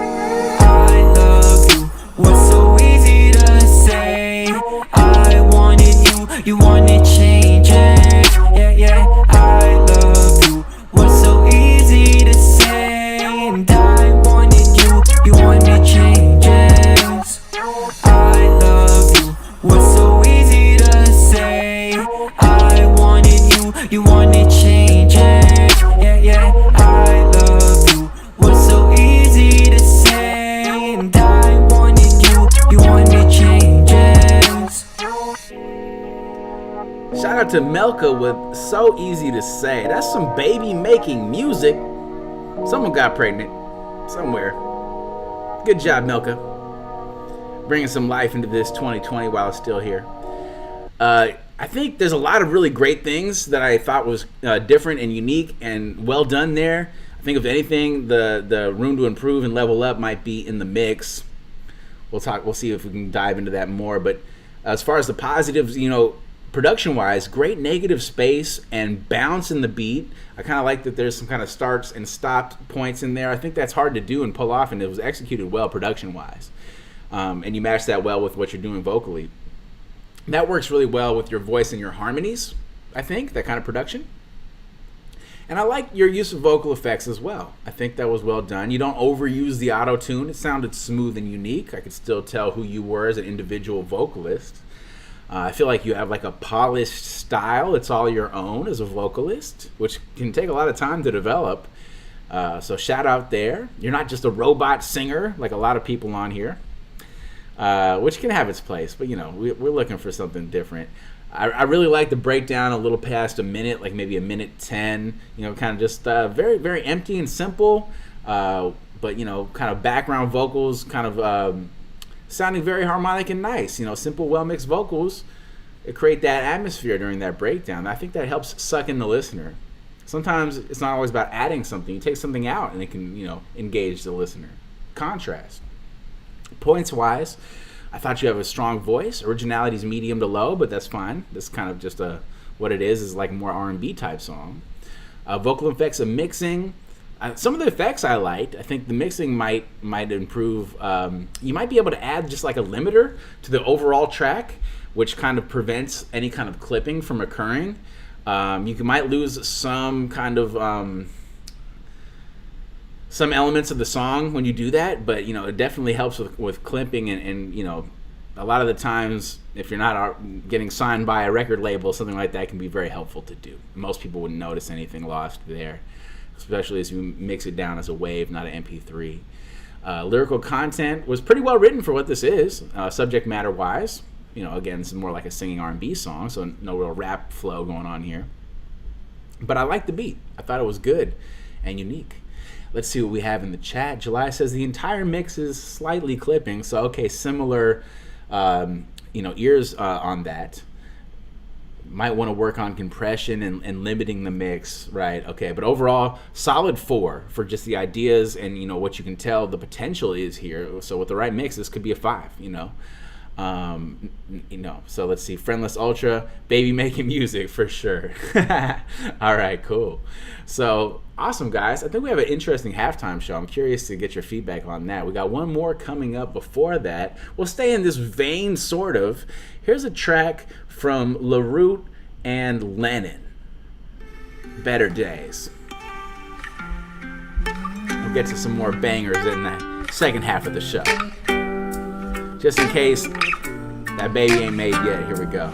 I love you, what's so easy to say? I wanted you, you wanted changes. Yeah, yeah, I love you, what's so easy to say? And I wanted you, you wanted changes. I love you, what's so easy to say? I wanted you, you wanted changes. Yeah, yeah, I love you. to Melka with So Easy to Say. That's some baby making music. Someone got pregnant somewhere. Good job, Melka. Bringing some life into this 2020 while it's still here. I think there's a lot of really great things that I thought was different and unique and well done there. I think if anything, the room to improve and level up might be in the mix. We'll see if we can dive into that more. But as far as the positives, production-wise, great negative space and bounce in the beat. I kind of like that there's some kind of starts and stopped points in there. I think that's hard to do and pull off, and it was executed well production-wise. And you match that well with what you're doing vocally. That works really well with your voice and your harmonies, I think, that kind of production. And I like your use of vocal effects as well. I think that was well done. You don't overuse the auto-tune. It sounded smooth and unique. I could still tell who you were as an individual vocalist. I feel like you have like a polished style. It's all your own as a vocalist, which can take a lot of time to develop. So shout out there. You're not just a robot singer like a lot of people on here, which can have its place. But, we're looking for something different. I really like the breakdown a little past a minute, like maybe a minute 10, kind of just very, very empty and simple, but, kind of background vocals, kind of sounding very harmonic and nice. Simple, well-mixed vocals create that atmosphere during that breakdown. I think that helps suck in the listener. Sometimes it's not always about adding something. You take something out and it can, engage the listener. Contrast. Points-wise, I thought you have a strong voice. Originality is medium to low, but that's fine. That's kind of just what it is like more R&B type song. Vocal effects and mixing. Some of the effects I liked. I think the mixing might improve. You might be able to add just like a limiter to the overall track, which kind of prevents any kind of clipping from occurring. You might lose some kind of some elements of the song when you do that, but it definitely helps with clipping and a lot of the times if you're not getting signed by a record label, something like that can be very helpful to do. Most people wouldn't notice anything lost there, especially as you mix it down as a wave, not an MP3. Lyrical content was pretty well written for what this is, subject matter wise. Again, it's more like a singing R&B song, so no real rap flow going on here. But I liked the beat. I thought it was good and unique. Let's see what we have in the chat. July says the entire mix is slightly clipping, so okay, similar ears on that. Might want to work on compression and limiting the mix, right? Okay, but overall, solid 4 for just the ideas and what you can tell the potential is here. So with the right mix, this could be a 5. So let's see. Friendless Ultra, baby making music for sure. All right, cool. So awesome, guys. I think we have an interesting halftime show. I'm curious to get your feedback on that. We got one more coming up before that. We'll stay in this vein, sort of. Here's a track from LiRoot and Lennin. Better Days. We'll get to some more bangers in the second half of the show. Just in case that baby ain't made yet, here we go.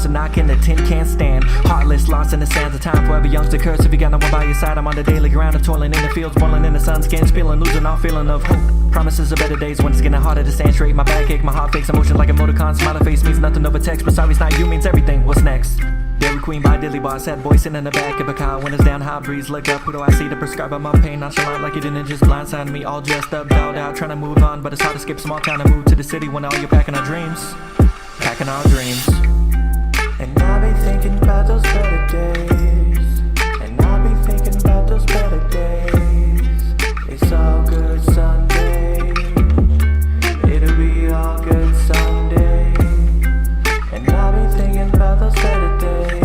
Knocking the tin can't stand. Heartless, lost in the sands of time. Forever young's the curse. If you got no one by your side, I'm on the daily ground. I'm toiling in the fields, boiling in the sun, skin spilling, losing all feeling of hope. Promises of better days when it's getting harder to stand straight. My back ache, my heart fakes, emotion like a emoticon. Smiling face means nothing over text, but sorry it's not you means everything. What's next? Dairy Queen by Dilly Bar, sad boy sitting in the back of a car. When it's down, hot breeze, look up. Who do I see to prescribe my pain? Nonchalant like you didn't just blindside me. All dressed up, dialed out, trying to move on, but it's hard to skip small town and move to the city when all you're packing our dreams. Packing our dreams. And I'll be thinking about those better days. And I'll be thinking about those better days. It's all good Sunday. It'll be all good someday. And I'll be thinking about those better days.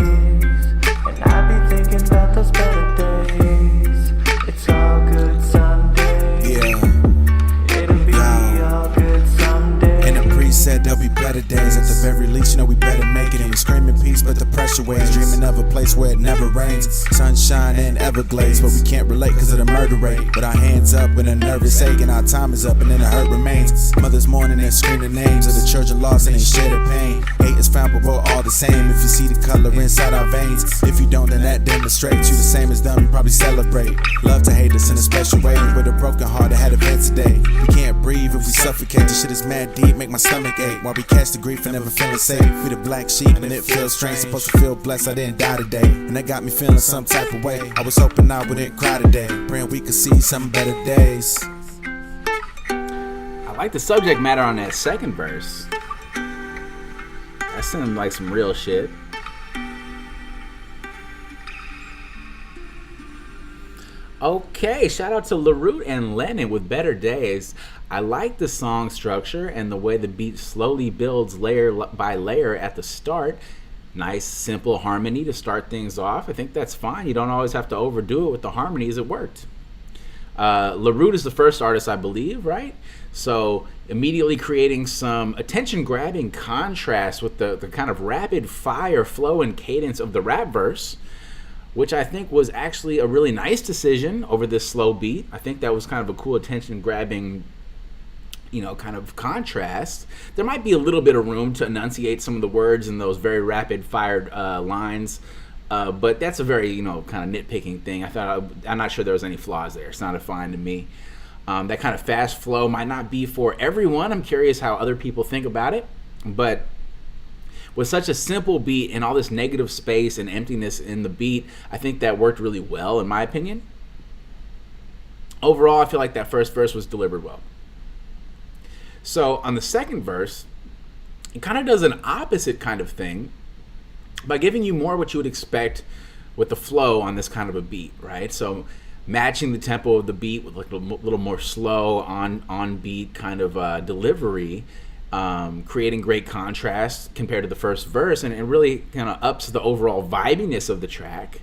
And I'll be thinking about those better days. It's all good Sunday. Yeah. It'll be all good someday. And the priest said there'll be better days. At the very least, you know we better make it. And we screaming peace, but the pressure weighs. Dreaming of a place where it never rains. Sunshine and Everglades, but we can't relate cause of the murder rate. With our hands up and a nervous ache, and our time is up and then the hurt remains. Mothers mourning and screaming names of the children lost and they share the pain. Hate is found, but we're all the same. If you see the color inside our veins, if you don't, then that demonstrates you the same as them. You probably celebrate. Love to hate us in a special way. With a broken heart, I had a vent today. We can't breathe if we suffocate. This shit is mad deep, make my stomach ache. While we catch the grief and never feeling safe. We the black sheep and it feels strange. Supposed to feel blessed, I didn't die today. And that got me feeling some type of way. I was hoping I wouldn't cry today. Praying we could see some better days. I like the subject matter on that second verse. That sounded like some real shit. Okay, shout out to LiRoot and Lennin with Better Days. I like the song structure and the way the beat slowly builds layer by layer at the start. Nice, simple harmony to start things off. I think that's fine. You don't always have to overdo it with the harmonies. It worked. LiRoot is the first artist, I believe, right? So immediately creating some attention-grabbing contrast with the kind of rapid-fire flow and cadence of the rap verse, which I think was actually a really nice decision over this slow beat. I think that was kind of a cool attention-grabbing, kind of contrast. There might be a little bit of room to enunciate some of the words in those very rapid-fired lines, but that's a very, kind of nitpicking thing. I'm not sure there was any flaws there. It sounded fine to me. That kind of fast flow might not be for everyone. I'm curious how other people think about it, but with such a simple beat and all this negative space and emptiness in the beat, I think that worked really well, in my opinion. Overall, I feel like that first verse was delivered well. So on the second verse, it kind of does an opposite kind of thing by giving you more what you would expect with the flow on this kind of a beat, right? So matching the tempo of the beat with like a little more slow on beat kind of delivery, creating great contrast compared to the first verse, and it really kind of ups the overall vibiness of the track.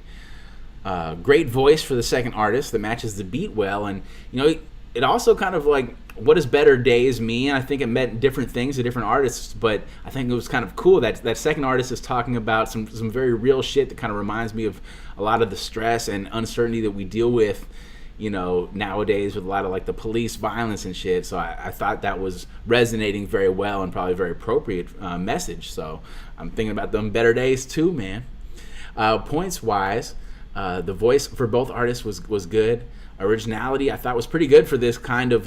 Great voice for the second artist that matches the beat well, and it also kind of like, what does better days mean? I think it meant different things to different artists, but I think it was kind of cool that that second artist is talking about some very real shit that kind of reminds me of a lot of the stress and uncertainty that we deal with, nowadays with a lot of like the police violence and shit. So I thought that was resonating very well and probably a very appropriate message. So I'm thinking about them better days too, man. Points wise, the voice for both artists was good. Originality I thought was pretty good for this kind of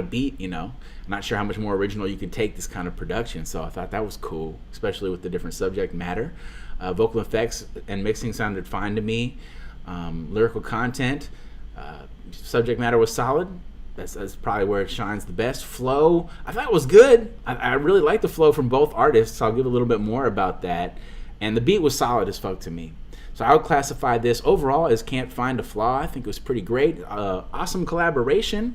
beat. I'm not sure how much more original you could take this kind of production, so I thought that was cool, especially with the different subject matter. Vocal effects and mixing sounded fine to me. Lyrical content, subject matter was solid. That's probably where it shines the best. Flow, I thought it was good. I really liked the flow from both artists, so I'll give a little bit more about that. And the beat was solid as fuck to me. So I would classify this overall as can't find a flaw. I think it was pretty great. Awesome collaboration.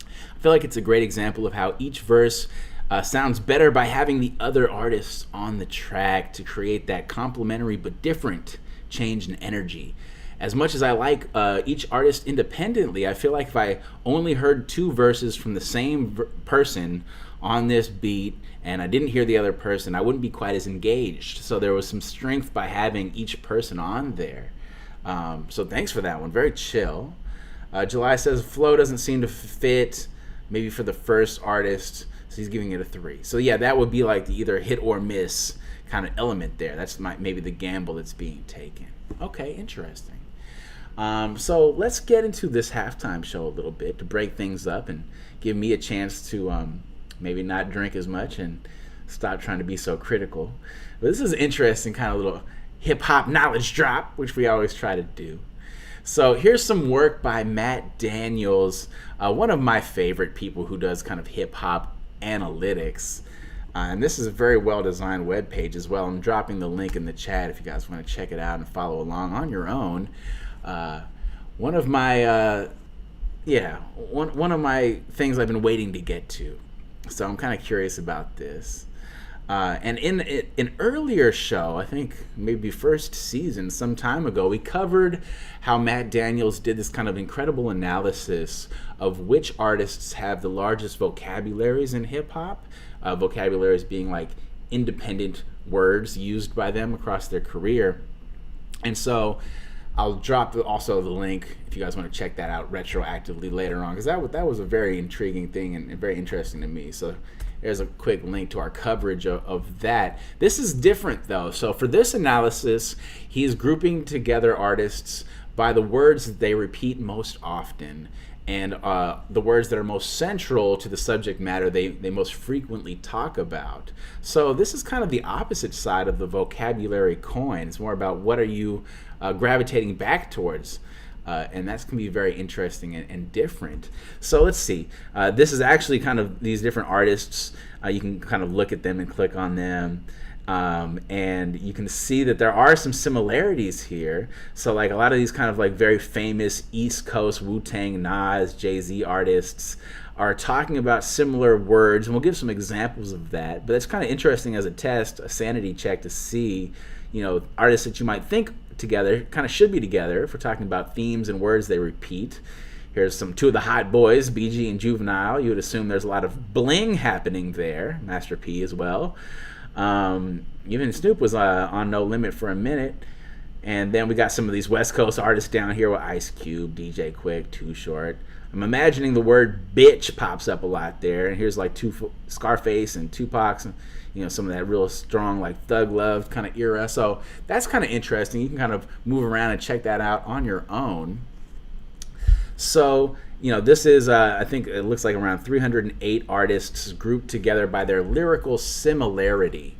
I feel like it's a great example of how each verse sounds better by having the other artists on the track to create that complementary but different change in energy. As much as I like each artist independently, I feel like if I only heard two verses from the same person on this beat and I didn't hear the other person, I wouldn't be quite as engaged. So there was some strength by having each person on there. So thanks for that one. Very chill. July says flow doesn't seem to fit maybe for the first artist, so he's giving it a 3. So yeah, that would be like the either hit or miss kind of element there. That's maybe the gamble that's being taken. Okay, interesting. So let's get into this halftime show a little bit to break things up and give me a chance to maybe not drink as much and stop trying to be so critical. But this is an interesting kind of little hip-hop knowledge drop, which we always try to do. So here's some work by Matt Daniels, one of my favorite people who does kind of hip-hop analytics. And this is a very well-designed web page as well. I'm dropping the link in the chat if you guys want to check it out and follow along on your own. One of my yeah, one of my things I've been waiting to get to. So I'm kind of curious about this. And in an earlier show, I think maybe first season, some time ago, we covered how Matt Daniels did this kind of incredible analysis of which artists have the largest vocabularies in hip-hop. Vocabularies being like independent words used by them across their career. And so I'll drop also the link if you guys want to check that out retroactively later on, because that was a very intriguing thing and very interesting to me. So there's a quick link to our coverage of that. This is different though. So for this analysis, he's grouping together artists by the words that they repeat most often and the words that are most central to the subject matter they most frequently talk about. So this is kind of the opposite side of the vocabulary coin. It's more about what are you gravitating back towards, and that's going to be very interesting and different. So let's see. This is actually kind of these different artists. You can kind of look at them and click on them. And you can see that there are some similarities here. So like a lot of these kind of like very famous East Coast Wu-Tang, Nas, Jay-Z artists are talking about similar words, and we'll give some examples of that. But it's kind of interesting as a test, a sanity check to see, you know, artists that you might think together kind of should be together if we're talking about themes and words they repeat. Here's two of the hot boys, BG and Juvenile. You would assume there's a lot of bling happening there. Master P as well. Even Snoop was on No Limit for a minute. And then we got some of these West Coast artists down here with Ice Cube, DJ Quick, Too Short. I'm imagining the word bitch pops up a lot there. And here's like Scarface and Tupac's, and, you know, some of that real strong like Thug Love kind of era. So that's kind of interesting. You can kind of move around and check that out on your own. So, you know, this is, I think it looks like around 308 artists grouped together by their lyrical similarity.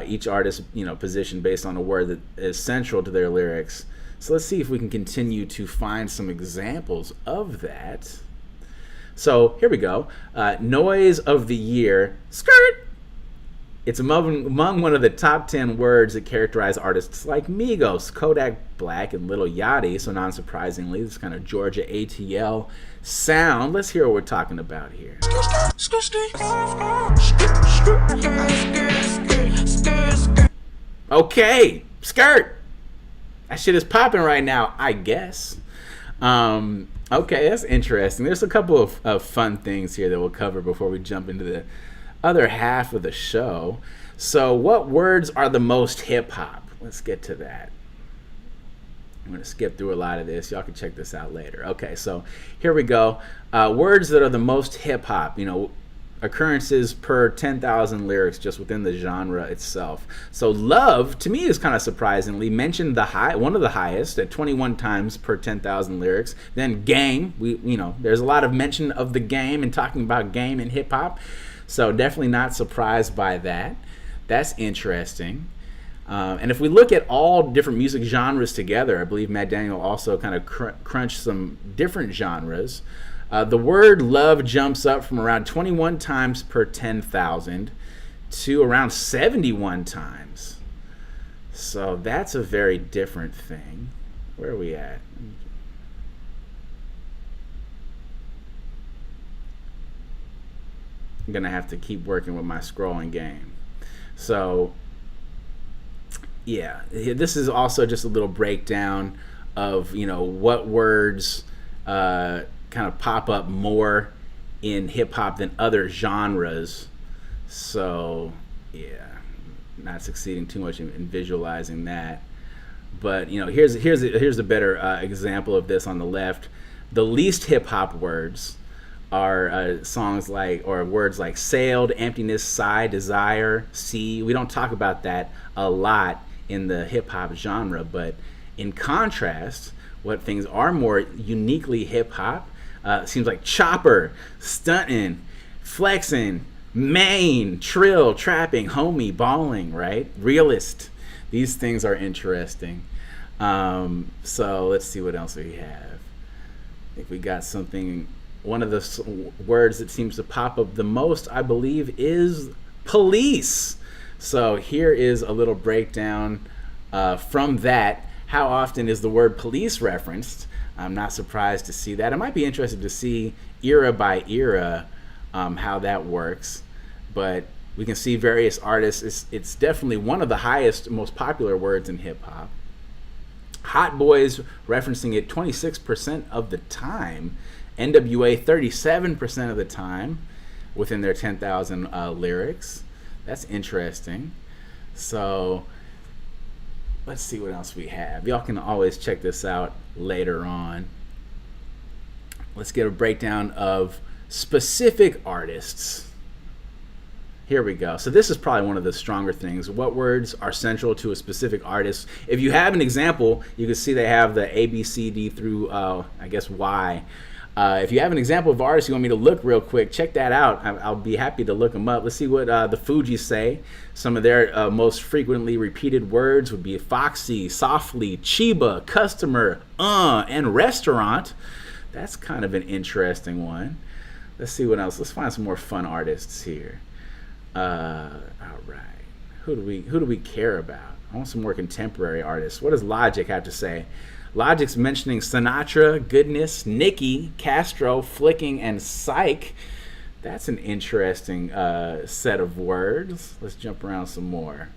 Each artist, you know, positioned based on a word that is central to their lyrics. So let's see if we can continue to find some examples of that. So here we go. Noise of the year, skirt. It's among one of the top 10 words that characterize artists like Migos, Kodak Black, and Lil Yachty. So non-surprisingly, this kind of Georgia ATL sound. Let's hear what we're talking about here. Okay, skirt. That shit is popping right now, I guess. Okay, that's interesting. There's a couple of fun things here that we'll cover before we jump into the other half of the show. So what words are the most hip-hop? Let's get to that. I'm going to skip through a lot of this. Y'all can check this out later. Okay, so here we go. Words that are the most hip-hop, you know, occurrences per 10,000 lyrics just within the genre itself. So love, to me, is kind of surprisingly mentioned one of the highest at 21 times per 10,000 lyrics. Then game, there's a lot of mention of the game and talking about game in hip-hop. So definitely not surprised by that. That's interesting. And if we look at all different music genres together, I believe Matt Daniel also kind of crunched some different genres. The word love jumps up from around 21 times per 10,000 to around 71 times. So that's a very different thing. Where are we at? I'm going to have to keep working with my scrolling game. So, yeah, this is also just a little breakdown of, you know, what words kind of pop up more in hip-hop than other genres. So, yeah, not succeeding too much in visualizing that. But, you know, here's a better example of this on the left. The least hip-hop words are songs like, or words like sailed, emptiness, sigh, desire, see. We don't talk about that a lot in the hip-hop genre, but in contrast, what things are more uniquely hip-hop seems like chopper, stunting, flexing, main, trill, trapping, homie, balling, right? Realist. These things are interesting. So let's see what else we have. I think we got something. One of the words that seems to pop up the most, I believe, is police. So here is a little breakdown from that. How often is the word police referenced? I'm not surprised to see that. I might be interested to see era by era how that works, but we can see various artists. It's definitely one of the highest, most popular words in hip-hop. Hot Boys referencing it 26% of the time. NWA 37% of the time within their 10,000 lyrics. That's interesting. So let's see what else we have. Y'all can always check this out later on. Let's get a breakdown of specific artists. Here we go. So this is probably one of the stronger things. What words are central to a specific artist? If you have an example, you can see they have the A, B, C, D through, I guess, Y. If you have an example of artists you want me to look real quick, check that out. I'll be happy to look them up. Let's see what the Fugees say. Some of their most frequently repeated words would be foxy, softly, chiba, customer, and restaurant. That's kind of an interesting one. Let's see what else. Let's find some more fun artists here. All right. Who do we care about? I want some more contemporary artists. What does Logic have to say? Logic's mentioning Sinatra, Goodness, Nicki, Castro, Flicking, and Psych. That's an interesting set of words. Let's jump around some more.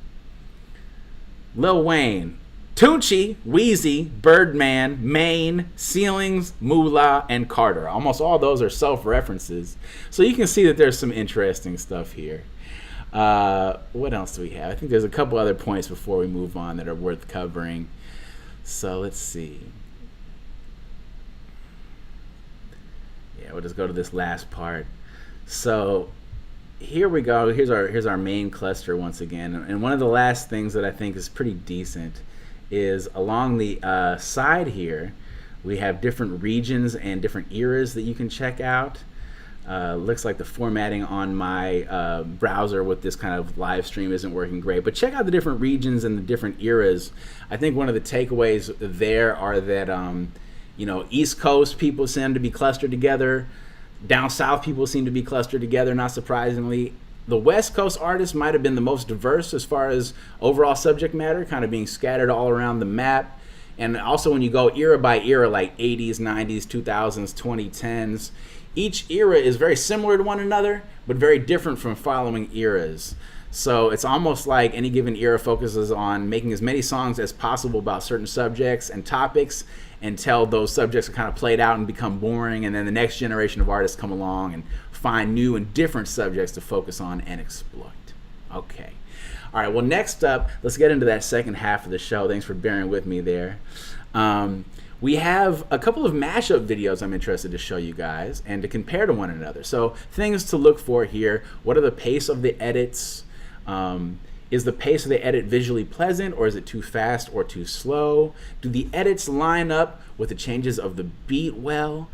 Lil Wayne, Tunchi, Wheezy, Birdman, Maine, Ceilings, Moolah, and Carter. Almost all those are self-references. So you can see that there's some interesting stuff here. What else do we have? I think there's a couple other points before we move on that are worth covering. So let's see. Yeah, we'll just go to this last part. So here we go. Here's our main cluster once again. And one of the last things that I think is pretty decent is along the side here, we have different regions and different eras that you can check out. Looks like the formatting on my browser with this kind of live stream isn't working great, but check out the different regions and the different eras. I think one of the takeaways there are that East Coast people seem to be clustered together, down south people seem to be clustered together, not surprisingly. The West Coast artists might have been the most diverse as far as overall subject matter, kind of being scattered all around the map. And also when you go era by era, like 80s, 90s, 2000s, 2010s, each era is very similar to one another, but very different from following eras. So it's almost like any given era focuses on making as many songs as possible about certain subjects and topics until those subjects are kind of played out and become boring, and then the next generation of artists come along and find new and different subjects to focus on and exploit. Okay. All right, well, next up, let's get into that second half of the show. Thanks for bearing with me there. We have a couple of mashup videos I'm interested to show you guys and to compare to one another. So things to look for here. What are the pace of the edits? Is the pace of the edit visually pleasant, or is it too fast or too slow? Do the edits line up with the changes of the beat well?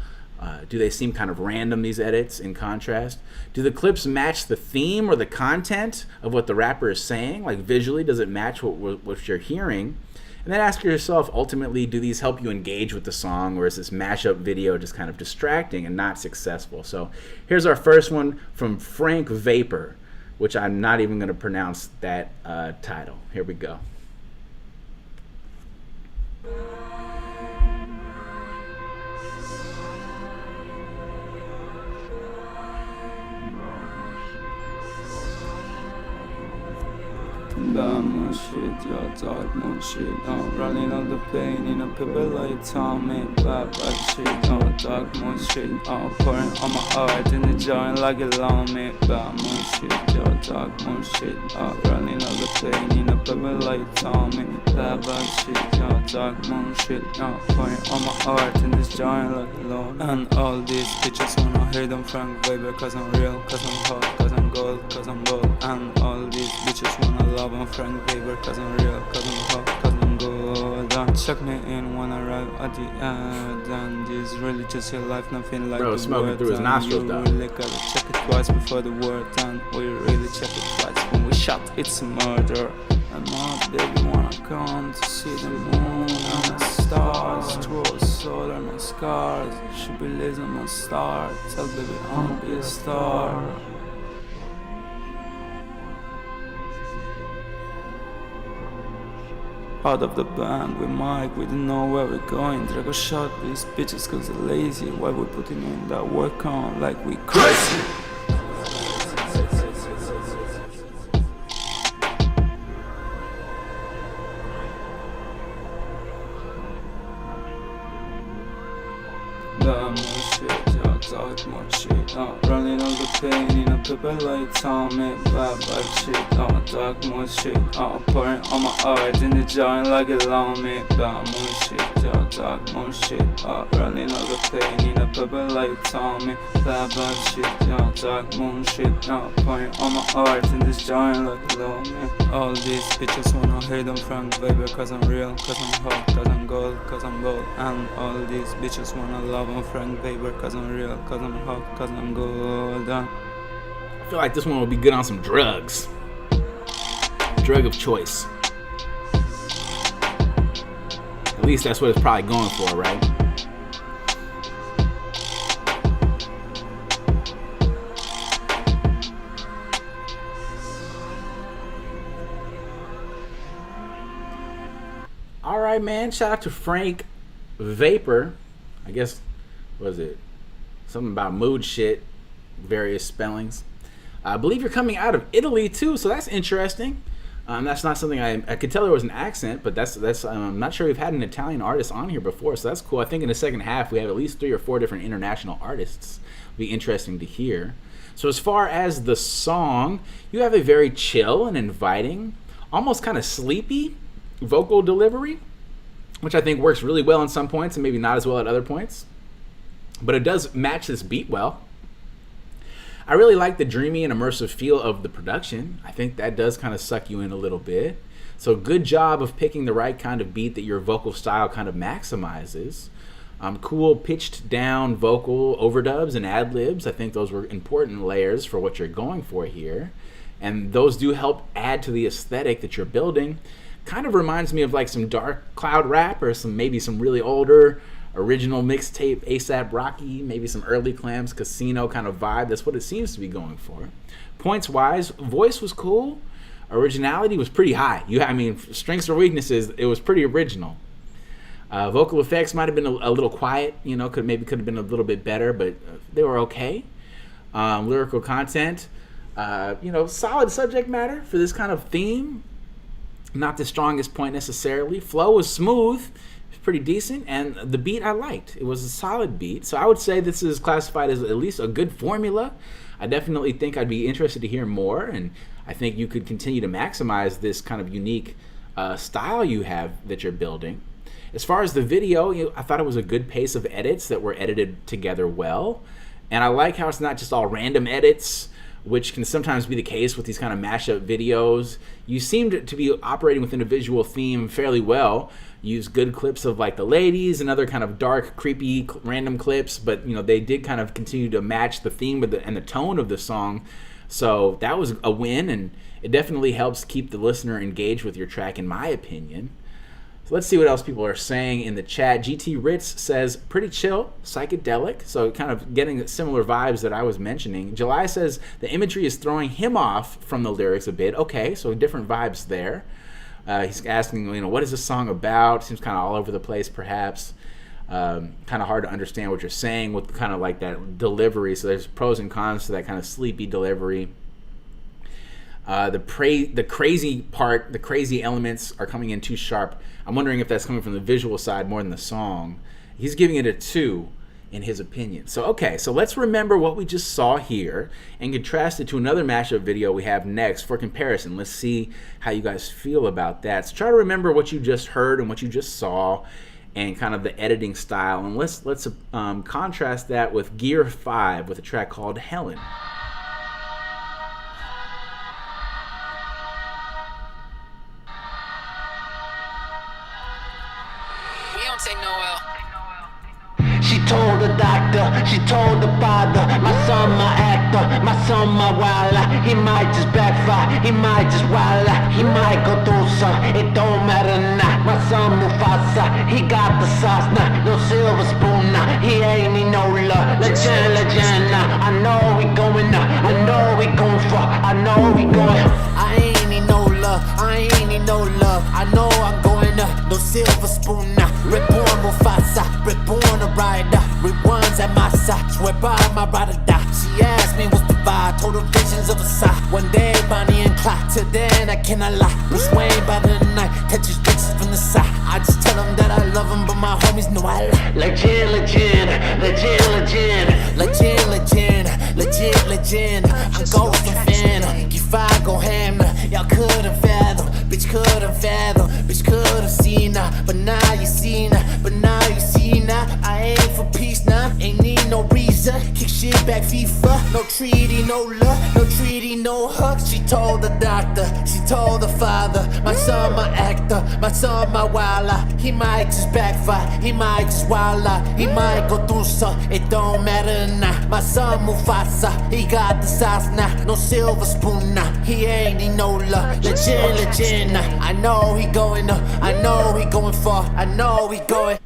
Do they seem kind of random, these edits, in contrast? Do the clips match the theme or the content of what the rapper is saying? Like visually, does it match what you're hearing? And then ask yourself, ultimately, do these help you engage with the song, or is this mashup video just kind of distracting and not successful? So here's our first one from Frank Vapor, which I'm not even going to pronounce that title. Here we go. Bad mood shit, yeah, dark mood shit. Running out the pain in a paper like Tommy. Bad shit, dark mood shit. Pouring on my heart in the jar like a me. Bad mood shit, yeah, dark mood shit. Running out the pain in a paper like Tommy. Bad shit, yeah, dark mood shit. Pouring on my heart in this jar like a And all these bitches wanna hear them Frank Weber, cause I'm real, cause I'm hot, cause I'm gold, cause I'm bold. And all these bitches wanna love I'm Frank Weber, cause I'm real, cause I'm hot, cause I'm good. Don't check me in when I arrive at the end. And this really just your life, nothing like Bro, the smoking word. through his nostrils, though. You really gotta check it twice before the word. And we really check it twice when we shot, it's a murder. And my baby wanna come to see the moon and the stars. Through a soul and my scars. She believes in my star. Tell baby I'ma be a star. Out of the band with Mike, we don't know where we're going. Draper shot these bitches cause they're lazy. Why we putting in that work on like we crazy? More shit, yeah, talk more shit. Running all the pain in a paper like Tommy. Bad shit, talk more shit. Pouring all my art in the jar like a long me. More shit, yeah, talk more shit. Running all the pain in a paper like Tommy. Bad shit, yeah, talk more shit. Pouring all my art in this jar like a long me. All these bitches wanna hate on Frank, baby, cause I'm real, cause I'm hot, cause I'm gold, cause I'm bold. And all these bitches wanna love on Frank, baby, cause I'm real, cause I'm hot, cause I'm gold. I feel like this one will be good on some drugs. Drug of choice. At least that's what it's probably going for, right? All right, man. Shout out to Frank Vapor. I guess, what is it? Something about mood shit. Various spellings. I believe you're coming out of Italy too, so that's interesting. That's not something I could tell there was an accent, but that's I'm not sure we've had an Italian artist on here before, so that's cool. I think in the second half we have at least 3 or 4 different international artists. It'll be interesting to hear. So as far as the song, you have a very chill and inviting, almost kind of sleepy vocal delivery, which I think works really well in some points and maybe not as well at other points. But it does match this beat well. I really like the dreamy and immersive feel of the production. I think that does kind of suck you in a little bit. So good job of picking the right kind of beat that your vocal style kind of maximizes. Cool pitched down vocal overdubs and ad-libs. I think those were important layers for what you're going for here. And those do help add to the aesthetic that you're building. Kind of reminds me of like some dark cloud rap or maybe some really older original mixtape ASAP Rocky, maybe some early Clams Casino kind of vibe. That's what it seems to be going for. Points wise, voice was cool. Originality was pretty high. Strengths or weaknesses, it was pretty original. Vocal effects might have been a little quiet, could have been a little bit better, but they were okay. Lyrical content, solid subject matter for this kind of theme. Not the strongest point necessarily. Flow was smooth, pretty decent, and the beat I liked. It was a solid beat, so I would say this is classified as at least a good formula. I definitely think I'd be interested to hear more, and I think you could continue to maximize this kind of unique style you have that you're building. As far as the video, I thought it was a good pace of edits that were edited together well, and I like how it's not just all random edits, which can sometimes be the case with these kind of mashup videos. You seemed to be operating within a visual theme fairly well. Use good clips of like the ladies and other kind of dark, creepy, random clips, but they did kind of continue to match the theme and the tone of the song. So that was a win, and it definitely helps keep the listener engaged with your track, in my opinion. So let's see what else people are saying in the chat. GT RITZ says, pretty chill, psychedelic. So kind of getting similar vibes that I was mentioning. July says, the imagery is throwing him off from the lyrics a bit. Okay, so different vibes there. He's asking, what is this song about? Seems kind of all over the place, perhaps. Kind of hard to understand what you're saying with kind of like that delivery. So there's pros and cons to that kind of sleepy delivery. The crazy part, the crazy elements are coming in too sharp. I'm wondering if that's coming from the visual side more than the song. He's giving it a 2 in his opinion. So okay, so let's remember what we just saw here and contrast it to another mashup video we have next for comparison. Let's see how you guys feel about that. So try to remember what you just heard and what you just saw and kind of the editing style, and let's contrast that with Gear 5 with a track called Helen. She told the doctor, she told the father, my son my actor, my son my wilder. He might just backfire, he might just wilder, he might go through some, it don't matter now. My son Mufasa, he got the sauce now, no silver spoon now, he ain't need no love. Legend now, I know we going up, I know we going far, I know we going. I ain't need no love, I ain't need no love, I know I'm going up. no silver spoon. Reborn Mufasa, reborn a rider. Rewinds at my side, swear by my ride or die. She asked me what's the vibe, told her visions of a side. One day Bonnie and Clyde, till then I cannot lie. Bruce Wayne by the night, touches bitches from the side. I just tell them that I love them, but my homies know I lie. Legend, legend, legend, legend, legend, legend, legit, legend. I'm going from fan, if I go ham, y'all couldn't fathom, bitch couldn't fathom, bitch could've seen her, but now you seen her, but now you seen her. I ain't for peace now, ain't need no reason. Kick shit back FIFA, no treaty, no love, no treaty, no hug. She told the doctor, she told the father, my son my actor, my son my wilder. He might just backfire, he might just wild out, he might go through some, it don't matter now. My son Mufasa, he got the sauce now, no silver spoon now. He ain't need no love, legend, legend now. I know he going up, I know he going far, I know he going.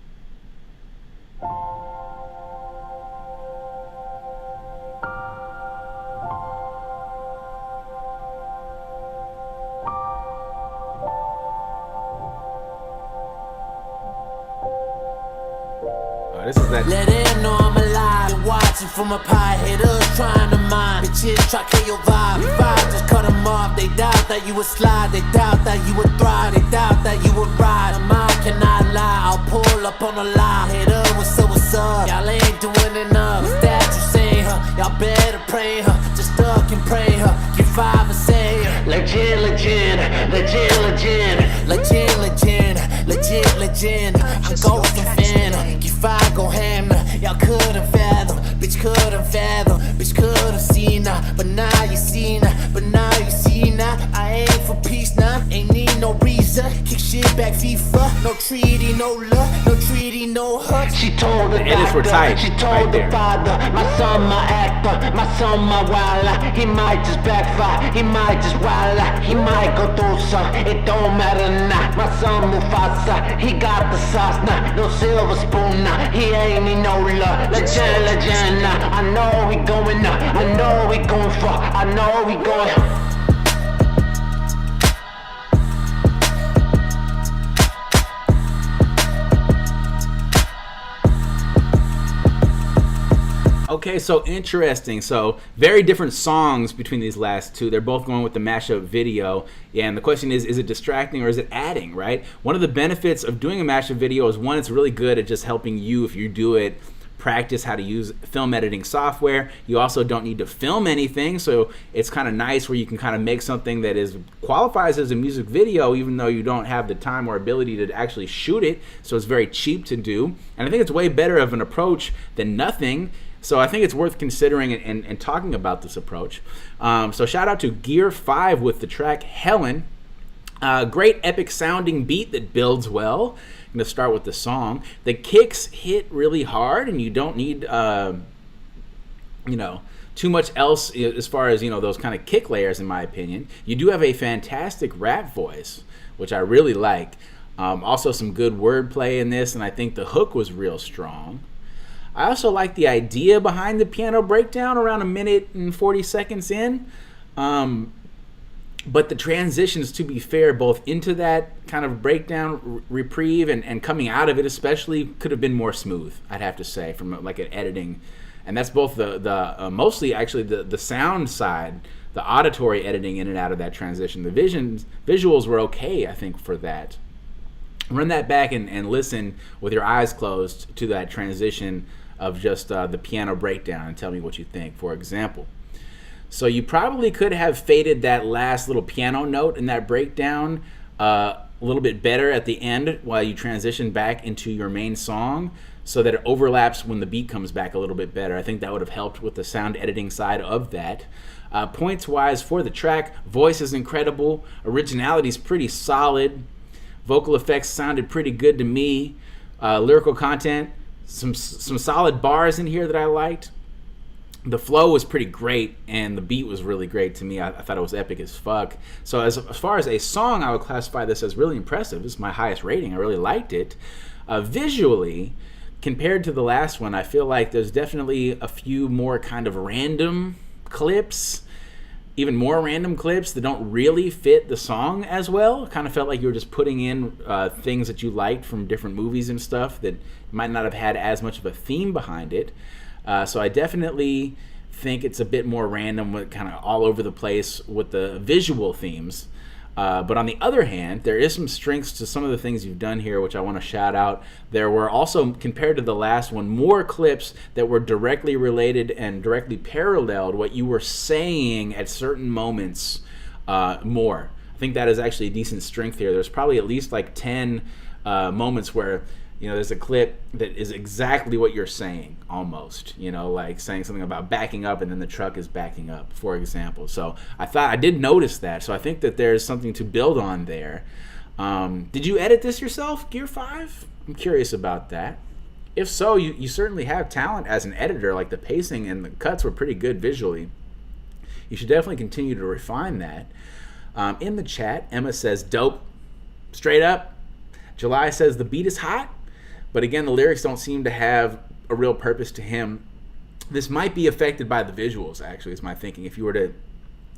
This is that. Let him know I'm alive. Been watching from a pie, haters trying to mine. Bitches try to kill your vibe. If I just cut them off, they doubt that you would slide. They doubt that you would thrive. They doubt that you would ride. My mind cannot lie. I'll pull up on a lie. Hater, what's up, what's up? Y'all ain't doing enough. Is that you say her? Y'all better pray her. Just duck and pray her. Get 5 and say her. Legend, legend, legend, legend, legend, legend, legit, legend. I'm going from fan. Get 5, go ham. Y'all couldn't fathom, bitch couldn't fathom, bitch could've seen her, but now you seen her, but now you seen her. I ain't for peace now, ain't need no reason. Kick shit back FIFA, no treaty, no love, no treaty, no hug. She told the doctor, she told the father, my son my actor, my son my wilder. He might just backfire, he might just wild out, he might go through some, it don't matter now. My son Mufasa, he got the sauce now, no silver spoon now. He ain't need no love, legend, legend now. I know we going up, I know we going far, I know we going. Okay, so interesting. So very different songs between these last two. They're both going with the mashup video. And the question is it distracting or is it adding, right? One of the benefits of doing a mashup video is, one, it's really good at just helping you, if you do it, practice how to use film editing software. You also don't need to film anything, so it's kind of nice where you can kind of make something that qualifies as a music video even though you don't have the time or ability to actually shoot it, so it's very cheap to do. And I think it's way better of an approach than nothing. So I think it's worth considering and talking about this approach. So shout out to Gear 5 with the track HELEN. Great epic sounding beat that builds well. I'm going to start with the song. The kicks hit really hard, and you don't need too much else as far as those kind of kick layers, in my opinion. You do have a fantastic rap voice, which I really like. Also some good wordplay in this, and I think the hook was real strong. I also like the idea behind the piano breakdown around 1 minute and 40 seconds in. But the transitions, to be fair, both into that kind of breakdown reprieve and coming out of it especially, could have been more smooth, I'd have to say, from like an editing. And that's both the mostly actually the sound side, the auditory editing in and out of that transition. The visuals were okay, I think, for that. Run that back and listen with your eyes closed to that transition of just the piano breakdown and tell me what you think. For example, so you probably could have faded that last little piano note in that breakdown a little bit better at the end while you transition back into your main song, so that it overlaps when the beat comes back a little bit better. I think that would have helped with the sound editing side of that. Points wise for the track, voice is incredible, originality is pretty solid, vocal effects sounded pretty good to me, lyrical content, some solid bars in here that I liked. The flow was pretty great, and the beat was really great to me. I thought it was epic as fuck. So as far as a song, I would classify this as really impressive. This is my highest rating. I really liked it. Visually, compared to the last one, I feel like there's definitely a few more kind of random clips even more random clips that don't really fit the song as well. It kind of felt like you were just putting in things that you liked from different movies and stuff that might not have had as much of a theme behind it. So I definitely think it's a bit more random, with kind of all over the place with the visual themes. But on the other hand, there is some strengths to some of the things you've done here, which I want to shout out. There were also, compared to the last one, more clips that were directly related and directly paralleled what you were saying at certain moments more. I think that is actually a decent strength here. There's probably at least like 10 moments where, you know, there's a clip that is exactly what you're saying, almost, you know, like saying something about backing up and then the truck is backing up, for example. So I did notice that. So I think that there's something to build on there. Did you edit this yourself, Gear 5? I'm curious about that. If so, you certainly have talent as an editor. Like, the pacing and the cuts were pretty good visually. You should definitely continue to refine that. In the chat, Emma says, dope. Straight up. July says, the beat is hot. But again, the lyrics don't seem to have a real purpose to him. This might be affected by the visuals, actually, is my thinking. If you were to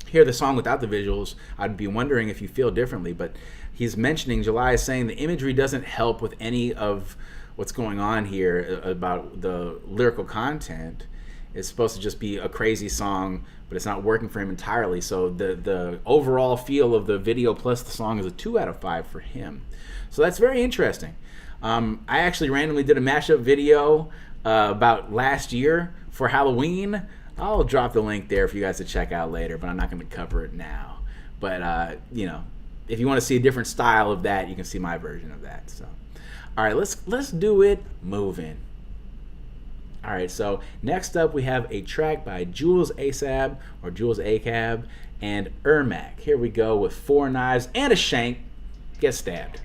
hear the song without the visuals, I'd be wondering if you feel differently. But he's mentioning, July is saying, the imagery doesn't help with any of what's going on here about the lyrical content. It's supposed to just be a crazy song, but it's not working for him entirely. So the overall feel of the video plus the song is a 2 out of 5 for him. So that's very interesting. I actually randomly did a mashup video about last year for Halloween. I'll drop the link there for you guys to check out later, but I'm not going to cover it now. But, you know, if you want to see a different style of that, you can see my version of that. So, all right, let's do it moving. All right, so next up we have a track by Jules Acab, or Jules Acab, and Ermac. Here we go with 4 knives and a shank. Get stabbed.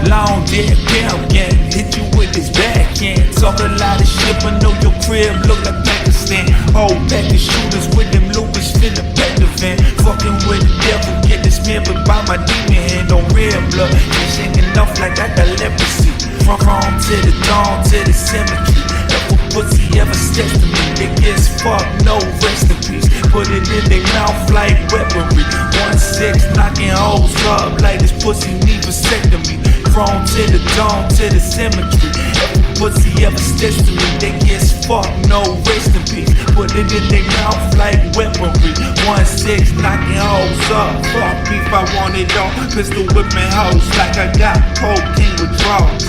Long dead Belgian, hit you with his backhand. Talk a lot of shit, but know your crib look like Pakistan. Hold back the shooters with them loopers, finna pack the van. Fucking with the devil, get dismembered by my demon hand on red blood. Ain't shaking off like I got leprosy. From home to the dawn to the cemetery. If a pussy ever steps to me, they gets fucked, no rest in peace. Put it in their mouth like weaponry. 1-6 knocking hoes up like this pussy need vasectomy. From to the dawn to the cemetery. If a pussy ever steps to me, they gets fucked, no rest in peace. Put it in their mouth like weaponry. 1-6 knocking hoes up. Fuck beef, I want it all. Pistol whipping hoes like I got cocaine with draws.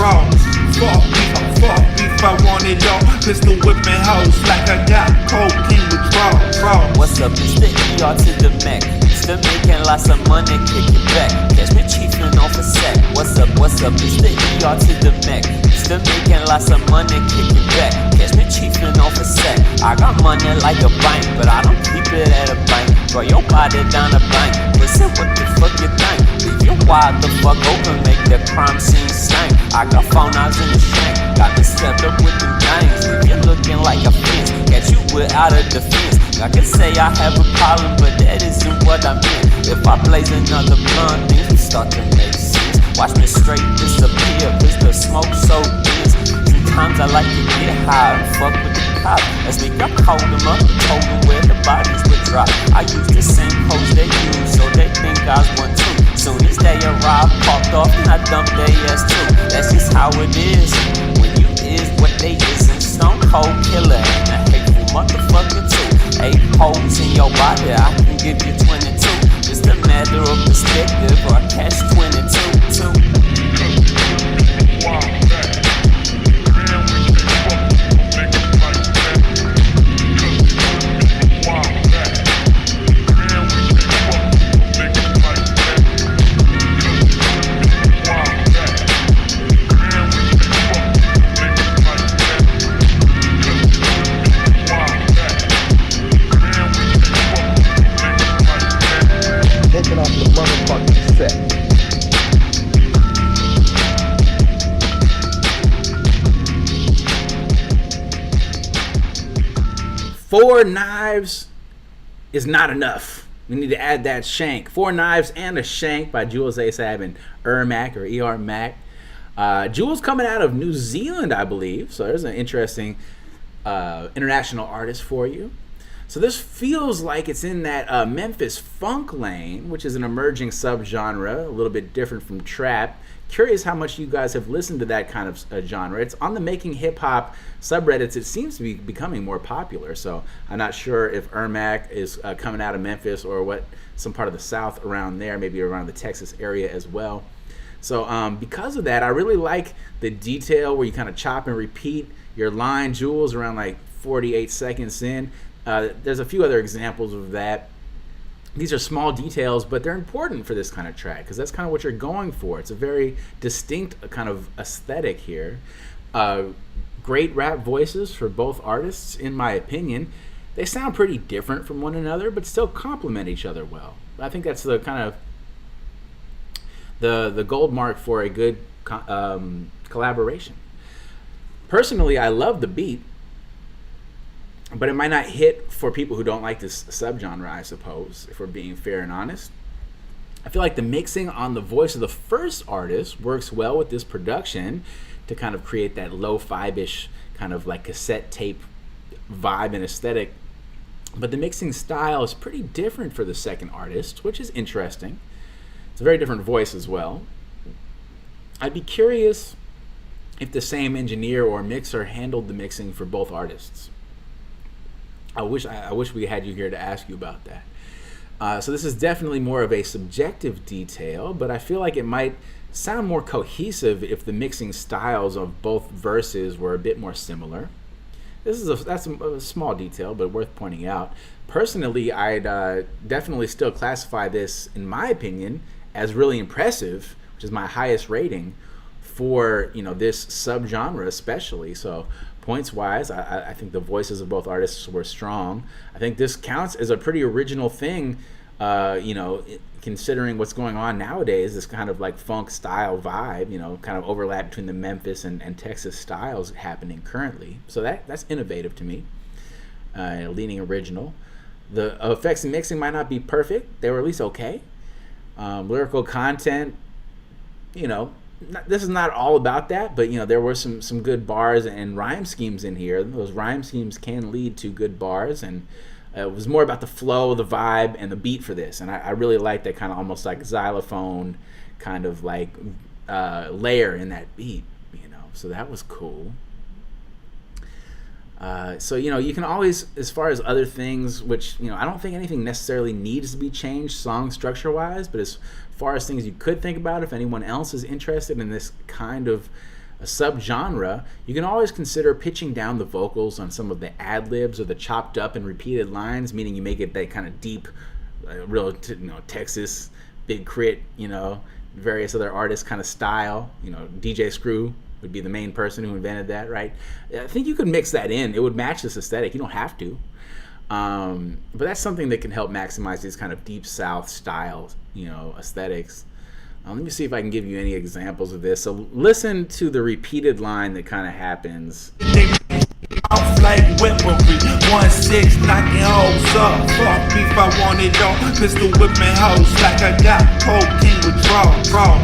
Fuck beef, I want it all. Pistol whipping hoes like I got cocaine with draws. What's up, it's the ER to the Mac. Still making lots of money, kick it back. Catch me cheating off a sack. What's up, it's the ER to the Mac. Still making lots of money, kick it back. Catch me cheating off a sack. I got money like a bank, but I don't keep it at a bank. Throw your body down a bank. Listen, what the fuck you think? Leave your wide the fuck open, make the crime scene stank. I got 4 knives in the shank. Got me stepped up with the gangs. Leave you looking like a fence. Catch you without a defense. I can say I have a problem, but that isn't what I meant. If I blaze another blunt, things will start to make sense. Watch me straight disappear, cause the smoke so dense. Sometimes I like to get high and fuck with the cops. As we got called them up and told them where the bodies would drop. I use the same pose they use, so they think I was one too. Soon as they arrive, popped off and I dumped their ass too. That's just how it is. When you is what they isn't. Stone cold killer and a hateful motherfucker too. 8 holes in your body, I can give you 22. Just a matter of perspective, or I catch 22 too. 4 knives is not enough. We need to add that Shank. 4 knives and a Shank by Jules, Acab, and Ermac or Ermac. Jules coming out of New Zealand, I believe. So there's an interesting international artist for you. So this feels like it's in that Memphis funk lane, which is an emerging subgenre, a little bit different from trap. Curious how much you guys have listened to that kind of genre. It's on the Making Hip Hop subreddits. It seems to be becoming more popular. So I'm not sure if Ermac is coming out of Memphis or what, some part of the South around there, maybe around the Texas area as well. So because of that, I really like the detail where you kind of chop and repeat your line, Jules, around like 48 seconds in. There's a few other examples of that. These are small details, but they're important for this kind of track because that's kind of what you're going for. It's a very distinct kind of aesthetic here. Great rap voices for both artists, in my opinion. They sound pretty different from one another, but still complement each other well. I think that's the kind of the gold mark for a good collaboration. Personally, I love the beat, but it might not hit for people who don't like this subgenre, I suppose, if we're being fair and honest. I feel like the mixing on the voice of the first artist works well with this production to kind of create that lo-fi-ish kind of like cassette tape vibe and aesthetic. But the mixing style is pretty different for the second artist, which is interesting. It's a very different voice as well. I'd be curious if the same engineer or mixer handled the mixing for both artists. I wish we had you here to ask you about that. So this is definitely more of a subjective detail, but I feel like it might sound more cohesive if the mixing styles of both verses were a bit more similar. That's a small detail, but worth pointing out. Personally, I'd definitely still classify this, in my opinion, as really impressive, which is my highest rating for this subgenre especially. So points wise, I think the voices of both artists were strong. I think this counts as a pretty original thing, considering what's going on nowadays, this kind of like funk style vibe, kind of overlap between the Memphis and Texas styles happening currently. So that's innovative to me, leaning original. The effects and mixing might not be perfect. They were at least okay. Lyrical content, this is not all about that, but there were some good bars and rhyme schemes in here. Those rhyme schemes can lead to good bars, and it was more about the flow, the vibe, and the beat for this. And I really like that kind of almost like xylophone kind of like layer in that beat, so that was cool. So you can always, as far as other things, which I don't think anything necessarily needs to be changed song structure wise, but as far as things you could think about, if anyone else is interested in this kind of a subgenre, you can always consider pitching down the vocals on some of the ad-libs or the chopped up and repeated lines, meaning you make it that kind of deep, real Texas, Big Crit, various other artists kind of style. DJ Screw would be the main person who invented that, right? I think you could mix that in. It would match this aesthetic. You don't have to. But that's something that can help maximize these kind of deep South style, aesthetics. Let me see if I can give you any examples of this. So listen to the repeated line that kind of happens. Off like weaponry, 1-6 knocking hoes up. Fuck beef, I want it all. Pistol whipping hoes like I got cocaine with draw. Fuck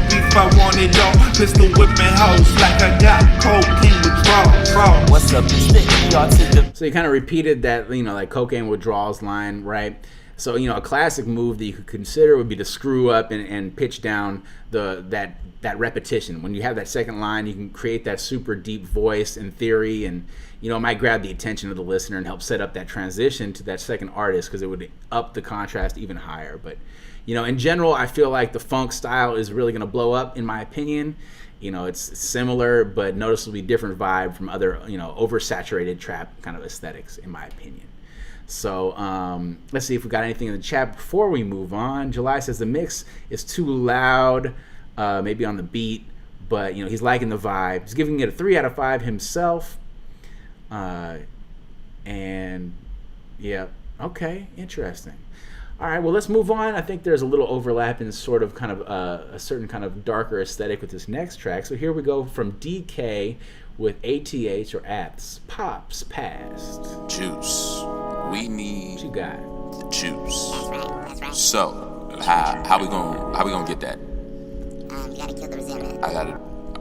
beef, I want it all. Pistol whipping hoes like I got cocaine with draw. What's up? It's the ER to the. So you kind of repeated that, like cocaine withdrawals line, right? So a classic move that you could consider would be to screw up and pitch down that repetition. When you have that second line, you can create that super deep voice in theory, and it might grab the attention of the listener and help set up that transition to that second artist because it would up the contrast even higher. But in general, I feel like the funk style is really going to blow up, in my opinion. It's similar but noticeably different vibe from other oversaturated trap kind of aesthetics, in my opinion. So let's see if we got anything in the chat before we move on. July says the mix is too loud, maybe on the beat, but he's liking the vibe. He's giving it a 3 out of 5 himself. And yeah, okay, interesting. All right, well, let's move on. I think there's a little overlap in sort of kind of a certain kind of darker aesthetic with this next track. So here we go from DK with ATH or APS pops past. Juice. We need what you got? The juice. That's right. So how we gonna get that? You gotta kill the resentment.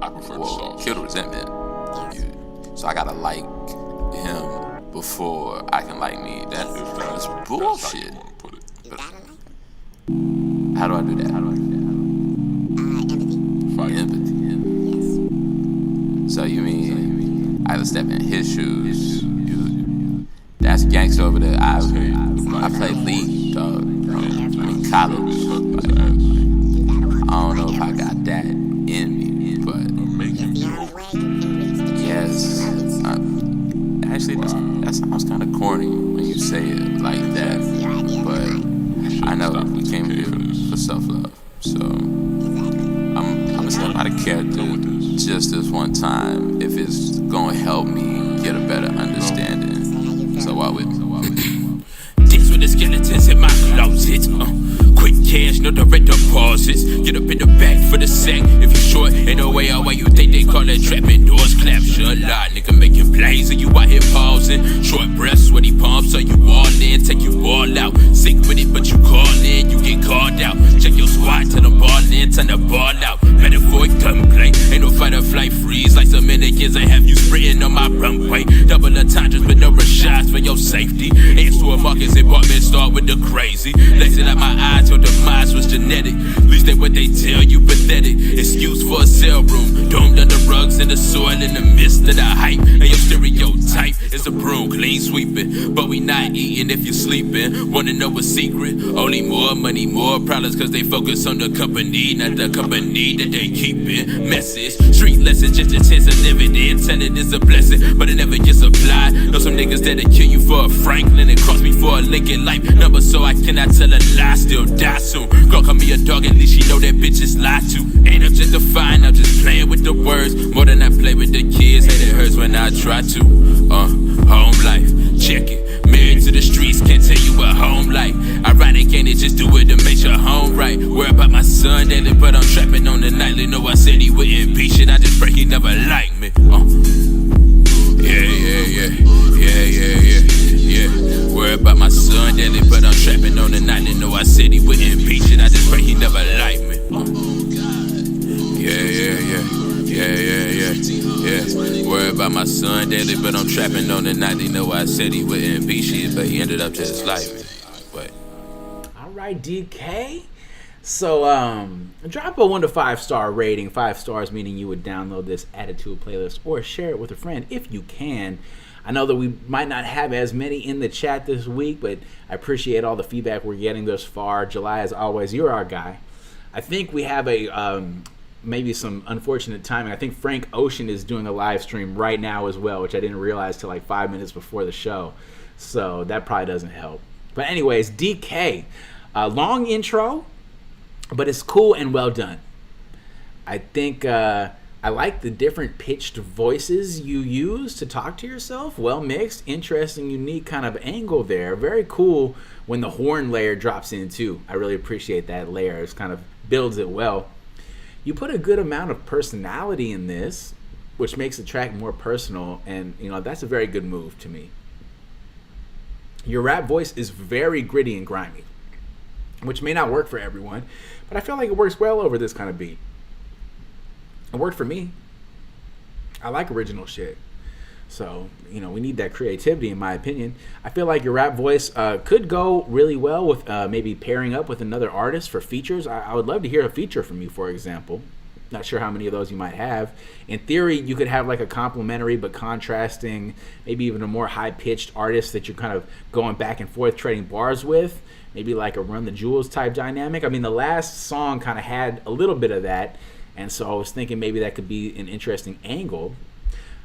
I prefer kill the resentment. Yes. Yeah. So I gotta like him before I can like me. That's bullshit. You gotta like him. How do I do that? Empathy. Yes. So you mean I gotta step in his shoes? That's gangster over there. I played league, dog. College. I don't know if I got that in me, but yes. Actually, that sounds kind of corny when you say it like that. But I know we came here for self-love, so I'm gonna step out of character just this one time if it's gonna help me get a better understanding. So walk with me. This with the skeletons in my closet. Quick cash, no direct deposits. Get up in the back for the sack. If you short, ain't no way out why you think they call it trapping. Doors clap shut, lot nigga making plays and you out here pausing. Short breath, sweaty palms, so you all in, take your ball out. Sick with it, but you call in, you get called out. Check your squad, turn the ball in, turn the ball out. Metaphoric gunplay, ain't no fight or flight freeze. Like some Dominicans, I have you sprinting on my runway. Double entendres, but no shots for your safety. Hands to a Marcus apartment, start with the crazy. Lacing out my eyes, your demise was genetic. Least they what they tell you, pathetic. Excuse for a cell room, domed under rugs in the soil in the midst of the hype. And your stereotype is a broom, clean sweeping. But we not eating if you're sleeping. Wanna know a secret? Only more money, more problems, cause they focus on the company, not the company that they keeping. Message, street lessons, just a chance of dividend. Tell it is a blessing, but it never gets applied. Know some niggas that'll kill you for a Franklin and cross me for a Lincoln life number, so I cannot tell a lie, still die soon. Girl, call me a dog, at least she know that bitches lie to. Ain't objectifying, I'm just playing with the words. More than I play with the kids, hate it hurts when I try to. Home life, check it. Married to the streets, can't tell you what home life. Ironic, ain't it? Just do it to make your home right. Worry about my son daily, but I'm trapping on the nightly. Know I said he wouldn't be shit, I just pray he never liked me. Yeah. Worry about my son daily, but I'm trapping on the nightly. Know I said he wouldn't be shit, I just pray he never liked me. Yeah. Worry about my son daily, but I'm trapping on the nightly. Know I said he wouldn't be shit, but he ended up just like me. But all right, DK. So, drop a 1 to 5 star rating. 5 stars meaning you would download this Attitude playlist or share it with a friend if you can. I know that we might not have as many in the chat this week, but I appreciate all the feedback we're getting thus far. July, as always, you're our guy. I think we have a maybe some unfortunate timing. I think Frank Ocean is doing a live stream right now as well, which I didn't realize till like 5 minutes before the show. So that probably doesn't help. But anyways, DK, long intro, but it's cool and well done. I think I like the different pitched voices you use to talk to yourself. Well mixed, interesting, unique kind of angle there. Very cool when the horn layer drops in too. I really appreciate that layer. It kind of builds it well. You put a good amount of personality in this, which makes the track more personal, and that's a very good move to me. Your rap voice is very gritty and grimy, which may not work for everyone, but I feel like it works well over this kind of beat. It worked for me. I like original shit. So, we need that creativity, in my opinion. I feel like your rap voice could go really well with maybe pairing up with another artist for features. I would love to hear a feature from you, for example. Not sure how many of those you might have. In theory, you could have like a complementary but contrasting, maybe even a more high-pitched artist that you're kind of going back and forth trading bars with. Maybe like a Run the Jules type dynamic. I mean, the last song kind of had a little bit of that. And so I was thinking maybe that could be an interesting angle.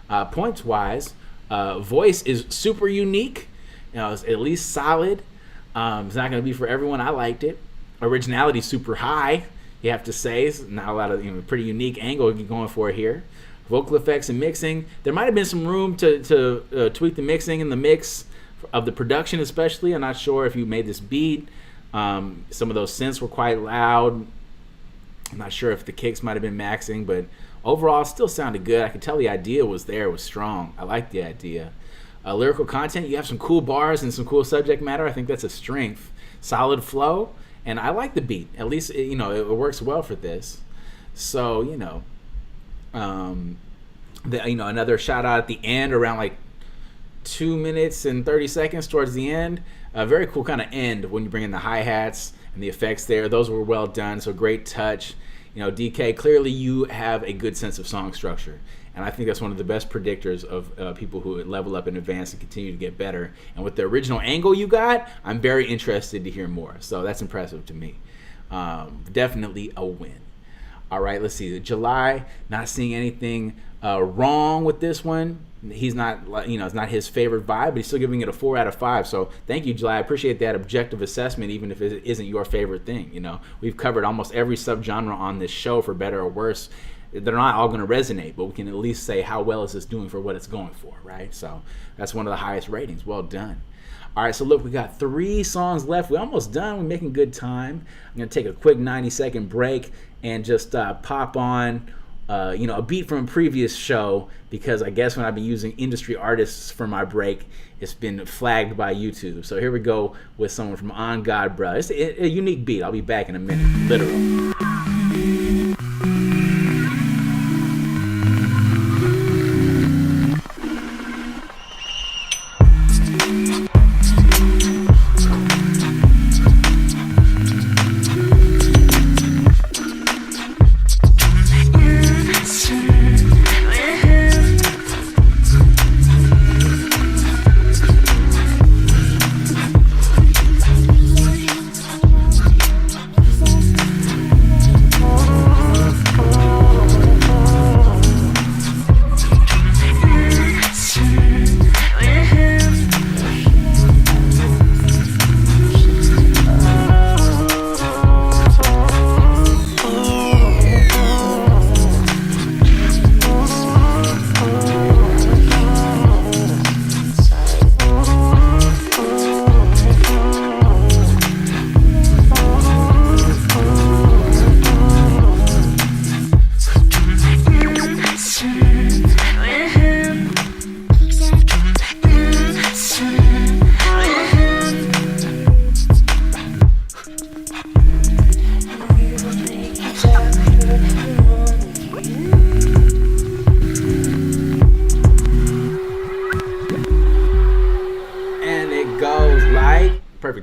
Points-wise, voice is super unique. It's at least solid. It's not going to be for everyone. I liked it. Originality super high, you have to say. It's not a lot of pretty unique angle you're going for here. Vocal effects and mixing. There might have been some room to tweak the mixing and the mix of the production especially. I'm not sure if you made this beat. Some of those synths were quite loud. I'm not sure if the kicks might have been maxing, but overall, still sounded good. I could tell the idea was there, it was strong. I like the idea. Lyrical content, you have some cool bars and some cool subject matter. I think that's a strength. Solid flow, and I like the beat. At least, it works well for this. So, another shout out at the end, around like 2 minutes and 30 seconds towards the end. A very cool kind of end when you bring in the hi-hats and the effects there. Those were well done, so great touch. DK, clearly you have a good sense of song structure. And I think that's one of the best predictors of people who level up and advance and continue to get better. And with the original angle you got, I'm very interested to hear more. So that's impressive to me. Definitely a win. All right, let's see. July, not seeing anything wrong with this one. He's not, it's not his favorite vibe, but he's still giving it a 4 out of 5. So thank you, July. I appreciate that objective assessment, even if it isn't your favorite thing. We've covered almost every subgenre on this show, for better or worse. They're not all going to resonate, but we can at least say how well is this doing for what it's going for, right? So that's one of the highest ratings. Well done. All right, so look, we got 3 songs left. We're almost done. We're making good time. I'm going to take a quick 90-second break and just pop on, a beat from a previous show, because I guess when I've been using industry artists for my break, it's been flagged by YouTube. So here we go with someone from On God Bruh. It's a unique beat. I'll be back in a minute, literal.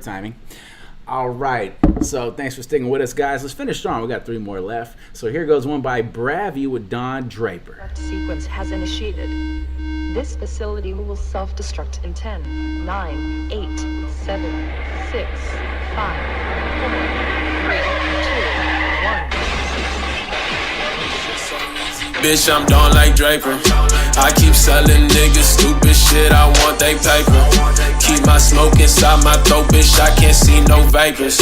Timing. All right, so thanks for sticking with us, guys. Let's finish strong. We got 3 more left. So here goes one by Bravy with Don Draper. Sequence has initiated. This facility will self-destruct in 10, 9, 8, 7, 6, 5, 4, 3, 2, 1. Bitch, I'm done like Draper. I keep selling niggas stupid shit, I want they paper. Keep my smoke inside my throat, bitch, I can't see no vapors.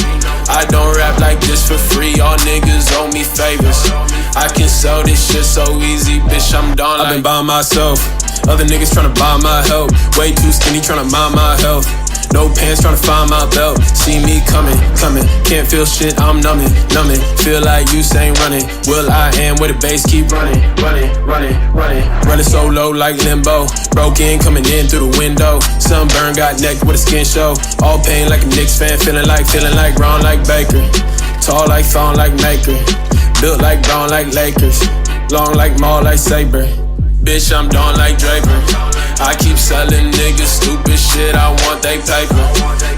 I don't rap like this for free, all niggas owe me favors. I can sell this shit so easy, bitch, I'm done like I've been by myself, other niggas tryna buy my help. Way too skinny, tryna mind my health. No pants, tryna find my belt. See me coming, can't feel shit, I'm numbing. Feel like Usain running. Will I am where the bass keep running. Running so low like limbo. Broken, coming in through the window. Sunburn, got neck with a skin show. All pain like a Knicks fan, feeling like Ron like Baker. Tall like Thorn like Maker. Built like Brown like Lakers. Long like Maul like Saber. Bitch, I'm done like Draper. I keep selling niggas stupid shit, I want they paper.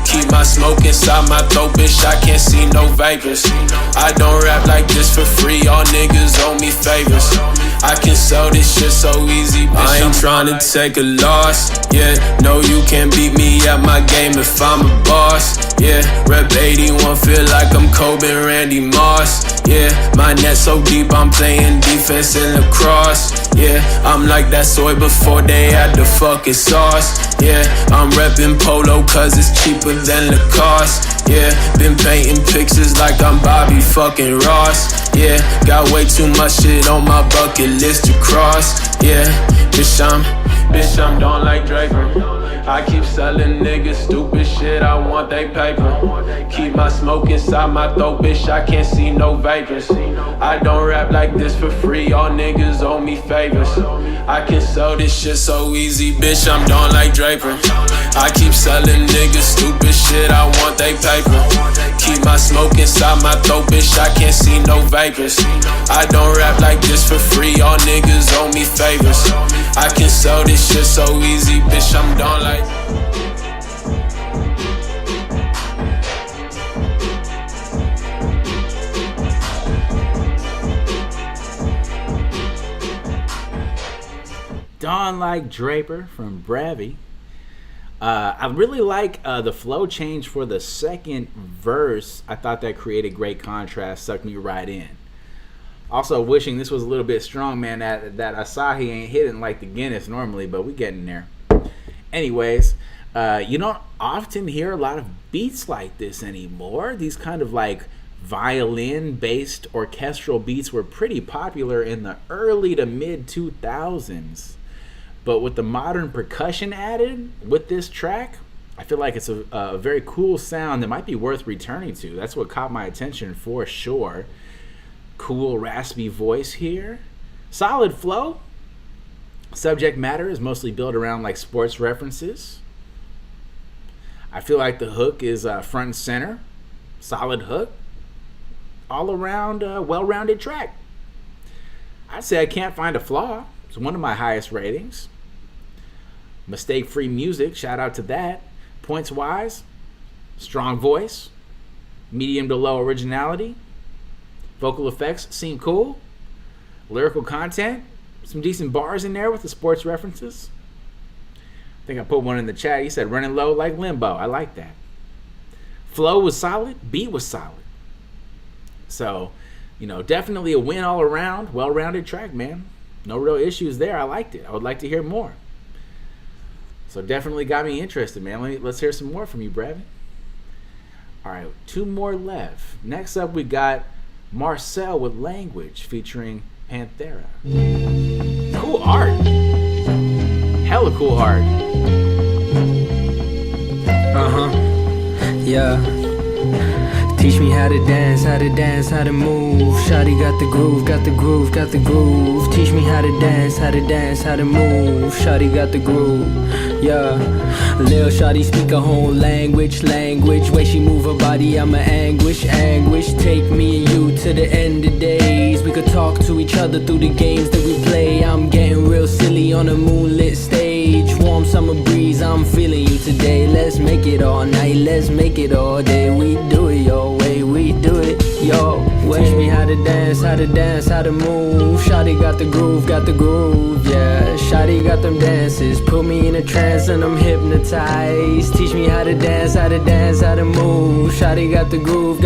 Keep my smoke inside my throat, bitch, I can't see no vapors. I don't rap like this for free, all niggas owe me favors. I can sell this shit so easy, bitch, I ain't tryna take a loss. Yeah, no, you can't beat me at my game if I'm a boss. Yeah, rep 81, feel like I'm Kobe and Randy Moss. Yeah, my net so deep, I'm playing defense in lacrosse. Yeah, I'm like that soy before they had the fucking sauce. Yeah, I'm reppin' Polo cause it's cheaper than the cost. Yeah, been painting pictures like I'm Bobby fucking Ross. Yeah, got way too much shit on my bucket list to cross. Yeah, bitch, I'm done like Draper. I keep selling niggas stupid shit, I want they paper. Keep my smoke inside my throat, bitch, I can't see no vapors. I don't rap like this for free, all niggas owe me favors. I can sell this shit so easy, bitch, I'm done like Draper. I keep selling niggas stupid shit, I want they paper. Keep my smoke inside my throat, bitch, I can't see no vapors. I don't rap like this for free, all niggas owe me favors. I can sell this shit so easy, bitch, I'm done like. Dawn Like Draper from Bravy. I really like the flow change for the second verse. I thought that created great contrast, sucked me right in. Also wishing this was a little bit strong, man. That Asahi ain't hitting like the Guinness normally, but we getting there. Anyways, you don't often hear a lot of beats like this anymore. These kind of like violin-based orchestral beats were pretty popular in the early to mid 2000s. But with the modern percussion added with this track, I feel like it's a very cool sound that might be worth returning to. That's what caught my attention for sure. Cool raspy voice here. Solid flow. Subject matter is mostly built around like sports references. I feel like the hook is front and center. Solid hook. All around well-rounded track. I'd say I can't find a flaw. It's one of my highest ratings. Mistake-free music, shout out to that. Points-wise, strong voice, medium to low originality. Vocal effects seem cool. Lyrical content, some decent bars in there with the sports references. I think I put one in the chat. He said running low like Limbo. I like that. Flow was solid. Beat was solid. So, definitely a win all around. Well-rounded track, man. No real issues there. I liked it. I would like to hear more. So definitely got me interested, man. Let's hear some more from you, Bravy. All right, 2 more left. Next up, we got Marcel with Language featuring Panthera. Cool art. Hella cool art. Yeah. Teach me how to dance, how to dance, how to move. Shawty got the groove, got the groove, got the groove. Teach me how to dance, how to dance, how to move. Shawty got the groove, yeah. Lil' shawty speak a whole language. Way she move her body, I'm a anguish. Take me and you to the end of days. We could talk to each other through the games that we play. I'm getting real silly on a moonlit stage. Warm summer breeze, I'm feeling you today. Let's make it all night, let's make it all day. We do it your way, we do it your way. Teach me how to dance, how to dance, how to move. Shawty got the groove, yeah. Shawty got them dances, put me in a trance and I'm hypnotized. Teach me how to dance, how to dance, how to move. Shawty got the groove,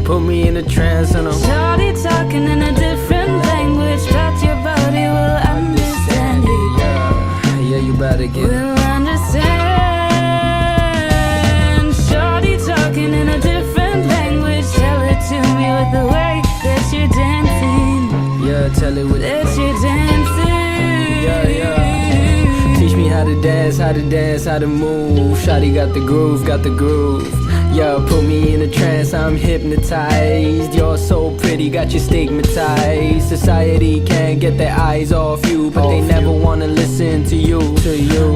put me in a trance and I'm Shawty talking in a different language, but your body will understand it. Yeah, you better get it. Will understand. Shawty talking in a different language, tell it to me with the way that you're dancing. Yeah, tell it with that you're dancing. Yeah. Teach me how to dance, how to dance, how to move. Shawty got the groove. Yeah, put me in a trance, I'm hypnotized. You're so pretty, got you stigmatized. Society can't get their eyes off you, but they never wanna listen to you.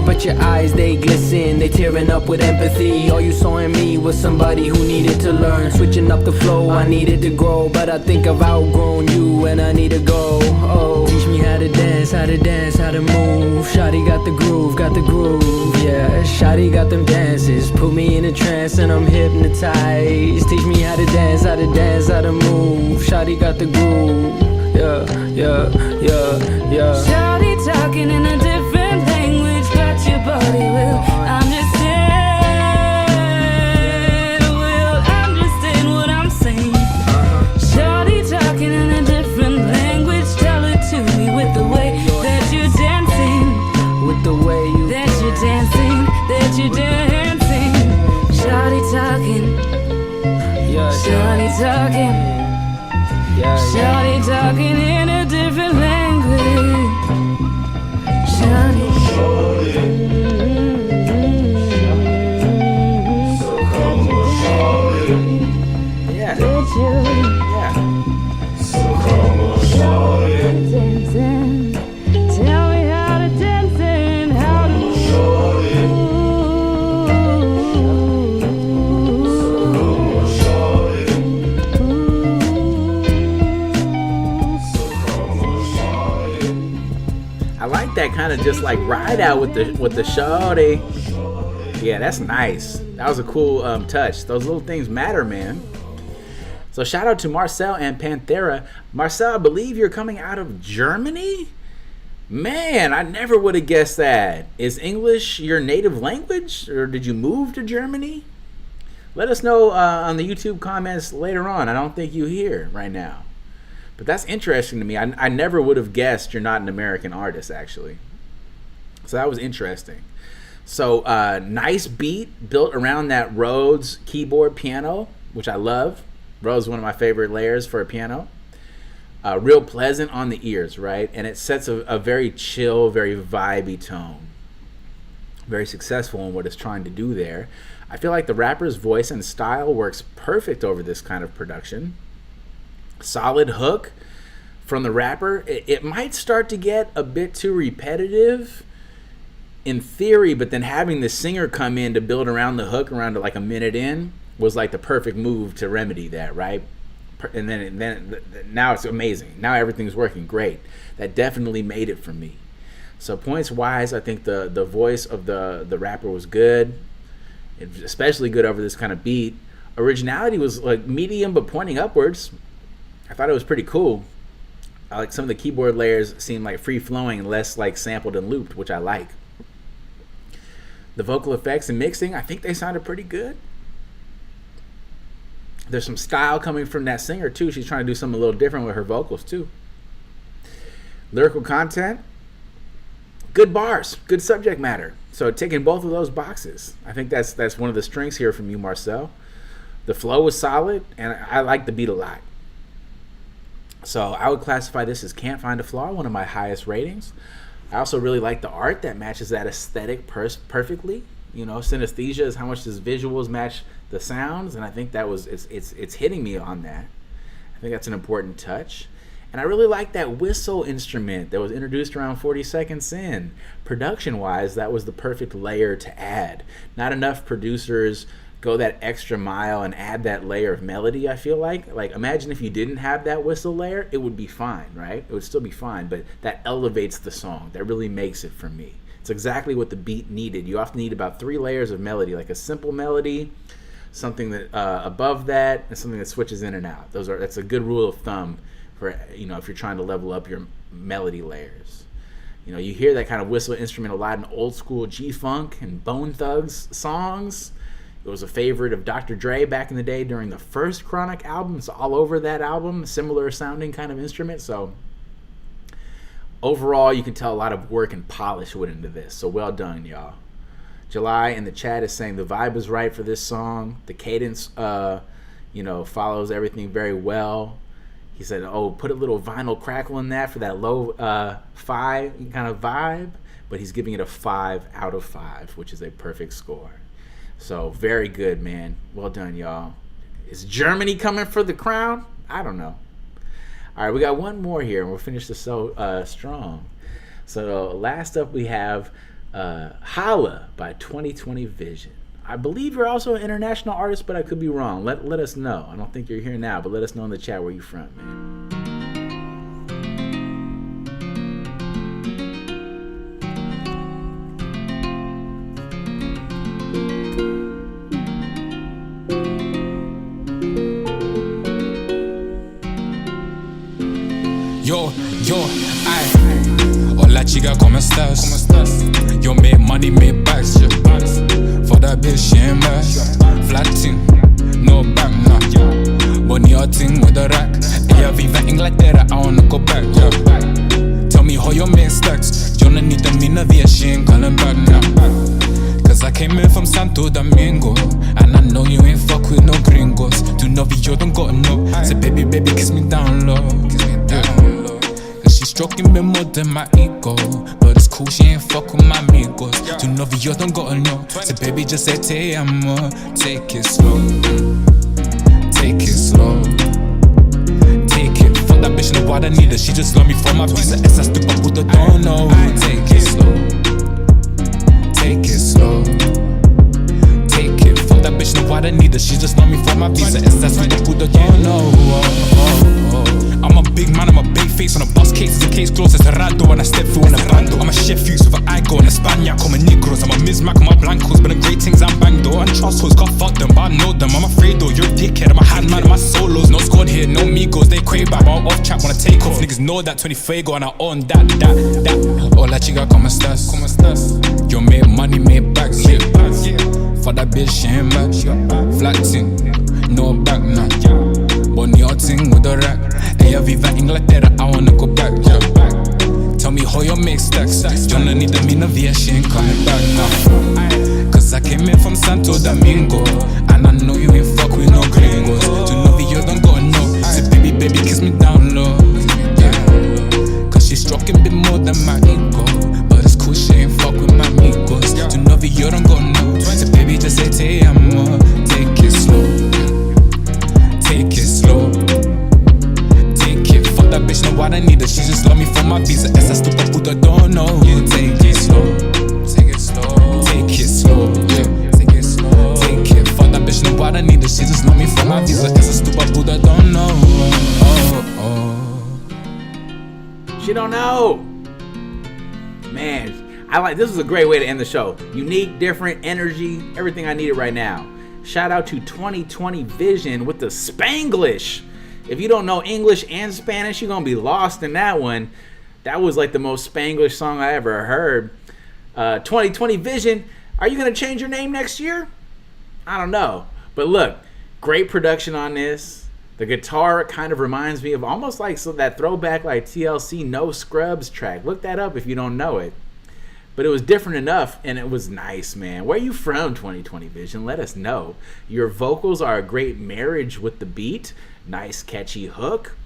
But your eyes, they glisten, they tearing up with empathy. All you saw in me was somebody who needed to learn. Switching up the flow, I needed to grow, but I think I've outgrown you and I need to go. Oh, teach me how to dance, how to dance, how to move. Shawty got the groove, yeah. Shawty got them dances, put me in a trance and I'm hypnotized. Teach me how to dance, how to dance, how to move. Shawty got the groove, yeah. Shawty talking in a different language, but your body will understand. Will understand what I'm saying. Shawty talking in a different language, tell it to me with the way that you're dancing. With the way that you're dancing, that you're dancing. Shawty talking, shawty talking, shawty talking in a different language. Shawty. to just like ride out with the shorty. Yeah, that's nice. That was a cool touch. Those little things matter, man. So shout out to Marcel and Panthera. Marcel, I believe you're coming out of Germany? Man, I never would have guessed that. Is English your native language, or did you move to Germany? Let us know on the YouTube comments later on. I don't think you're here right now. But that's interesting to me. I never would have guessed you're not an American artist, actually. So that was interesting. So nice beat built around that Rhodes keyboard piano, which I love. Rhodes is one of my favorite layers for a piano. Real pleasant on the ears, right? And it sets a very chill, very vibey tone. Very successful in what it's trying to do there. I feel like the rapper's voice and style works perfect over this kind of production. Solid hook from the rapper. It might start to get a bit too repetitive in theory, but then having the singer come in to build around the hook around like a minute in was like the perfect move to remedy that, right? And then now it's amazing. Now everything's working great. That definitely made it for me. So points wise, I think the voice of the rapper was good. It was especially good over this kind of beat. Originality was like medium but pointing upwards. I thought it was pretty cool. I like some of the keyboard layers seemed like free flowing and less like sampled and looped, which I like. The vocal effects and mixing, I think they sounded pretty good. There's some style coming from that singer too. She's trying to do something a little different with her vocals too. Lyrical content, good bars, good subject matter. So ticking both of those boxes. I think that's one of the strengths here from you, Marcel. The flow was solid, and I like the beat a lot. So I would classify this as Can't Find a Flaw, one of my highest ratings. I also really like the art that matches that aesthetic perfectly. You know, synesthesia is how much does visuals match the sounds, and I think that was it's hitting me on that. I think that's an important touch. And I really like that whistle instrument that was introduced around 40 seconds in. Production-wise, that was the perfect layer to add. Not enough producers go that extra mile and add that layer of melody, I feel like. Like, imagine if you didn't have that whistle layer, it would be fine, right? It would still be fine, but that elevates the song. That really makes it for me. It's exactly what the beat needed. You often need about 3 layers of melody, like a simple melody, something that above that, and something that switches in and out. That's a good rule of thumb for, you know, if you're trying to level up your melody layers. You know, you hear that kind of whistle instrument a lot in old school G-Funk and Bone Thugs songs. It was a favorite of Dr. Dre back in the day during the first Chronic album. It's all over that album, similar sounding kind of instrument. So overall, you can tell a lot of work and polish went into this. So well done, y'all. July in the chat is saying the vibe is right for this song. The cadence, follows everything very well. He said, put a little vinyl crackle in that for that low 5 kind of vibe. But he's giving it a 5 out of 5, which is a perfect score. So very good, man. Well done, y'all. Is Germany coming for the crown? I don't know. All right, we got one more here, and we'll finish this so strong. So last up, we have HOLA by 2020 Vision. I believe you're also an international artist, but I could be wrong. Let us know. I don't think you're here now, but let us know in the chat where you're from, man. Hola chica, ¿cómo estás? Yo make money, make bags, yeah. For that bitch, she ain't mad. Flat thing, no back, nah. Bonita thing with a rack. Ella vive en Inglaterra, I wanna go back, yeah. Tell me how you make stacks. Yo no need the mina via, she ain't calling back, nah. Cause I came in from Santo Domingo, and I know you ain't fuck with no gringos. Tu novio don't got no. Say baby, kiss me down low. She's stroking me more than my ego, but it's cool, she ain't fuck with my amigos. Tu novio don't gotta know. So baby, just say te amo. Take it slow. Take it slow. Take it. Fuck that bitch, no what I need her. She just love me for my visa. Essa stupid puta don't know. Take it slow. Take it slow. Take it. Fuck that bitch, no what I need her. She just love me for my visa. Essa stupid puta don't know. I'm a big man, I'm a big face on a bus case. It's a case closed, it's a rando when I step through in a bando. I'm a chef use with an Igo and a Spaniard, come a Negros. I'm a Mizmac, I'm a Blancos, but the great things I'm banged though. And trust hoes, can't fuck them, but I know them. I'm afraid though, you're a dickhead, I'm a hand man, I'm a solos. No squad here, no Migos, they crave back. I'm off chat, wanna take off. Niggas know that 20 Fuego and I own that. Hola chica, ¿cómo estás? Yo make money, make bags, yeah. For that bitch, she ain't back. Flat thing, no back now. Bonnie your thing with the rack. Ella viva Inglaterra, I wanna go back, yeah. Tell me how you make stacks. Don't need them in a VS, she ain't coming back now. Cause I came in from Santo Domingo, and I know you ain't fuck with no gringos. To know you don't go no. Say baby, kiss me down low, yeah. Cause she's stroking a bit more than my ego, but it's cool, she ain't fuck with my amigos. To know you don't go no. Say baby, just say te amo. Take it slow, take it slow. That bitch know what I need her, she just love me for my visa. Essa stupid puta don't know. Yeah, take it slow, take it slow, take it slow, yeah, take it slow, take it. Fuck that bitch know what I need her, she just love me for my visa. Essa stupid puta don't know. She don't know. Man, I like this. Was a great way to end the show. Unique, different energy, everything I needed right now. Shout out to 2020 Vision with the Spanglish. If you don't know English and Spanish, you're going to be lost in that one. That was like the most Spanglish song I ever heard. 2020 Vision, are you going to change your name next year? I don't know. But look, great production on this. The guitar kind of reminds me of almost like that throwback like TLC No Scrubs track. Look that up if you don't know it. But it was different enough, and it was nice, man. Where are you from, 2020 Vision? Let us know. Your vocals are a great marriage with the beat. Nice, catchy hook.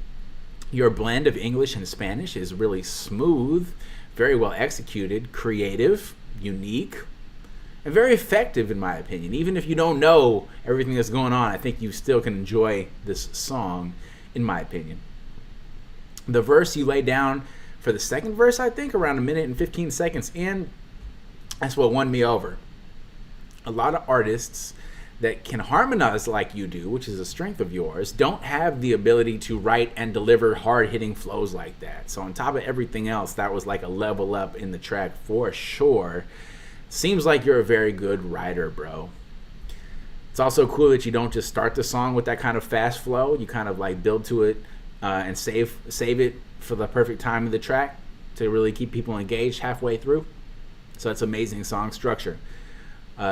Your blend of English and Spanish is really smooth, very well executed, creative, unique, and very effective, in my opinion. Even if you don't know everything that's going on, I think you still can enjoy this song, in my opinion. The verse you lay down for the second verse, I think, around 1 minute and 15 seconds in, that's what won me over. A lot of artists that can harmonize like you do, which is a strength of yours, don't have the ability to write and deliver hard-hitting flows like that. So on top of everything else, that was like a level up in the track for sure. Seems like you're a very good writer, bro. It's also cool that you don't just start the song with that kind of fast flow. You kind of like build to it and save it for the perfect time of the track to really keep people engaged halfway through. So that's amazing song structure.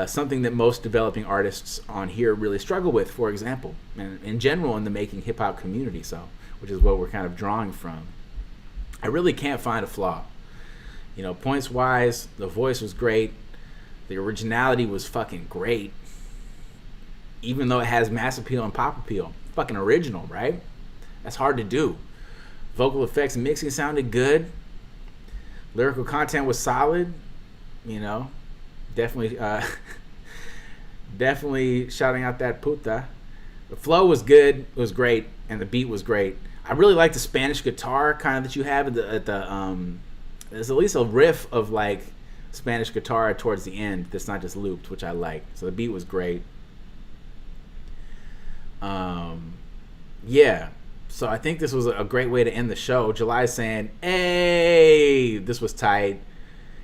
Something that most developing artists on here really struggle with, for example, and in general in the making hip-hop community, so which is what we're kind of drawing from. I really can't find a flaw. You know, points-wise, the voice was great. The originality was fucking great. Even though it has mass appeal and pop appeal. Fucking original, right? That's hard to do. Vocal effects and mixing sounded good. Lyrical content was solid, you know. Definitely shouting out that puta. The flow was good, it was great, and the beat was great. I really like the Spanish guitar kind of that you have at the there's at least a riff of like Spanish guitar towards the end that's not just looped, which I like. So the beat was great. Yeah. So I think this was a great way to end the show. July's saying, hey, this was tight.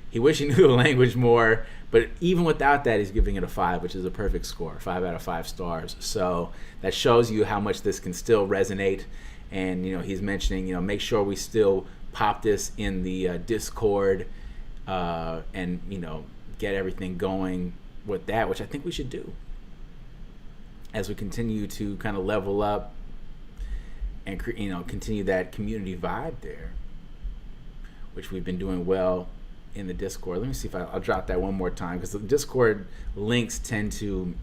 He wished he knew the language more, but even without that, he's giving it a 5, which is a perfect score, 5 out of 5 stars. So that shows you how much this can still resonate. And, you know, he's mentioning, you know, make sure we still pop this in the Discord and, you know, get everything going with that, which I think we should do as we continue to kind of level up and, you know, continue that community vibe there, which we've been doing well in the Discord. Let me see if I'll drop that one more time, because the Discord links tend to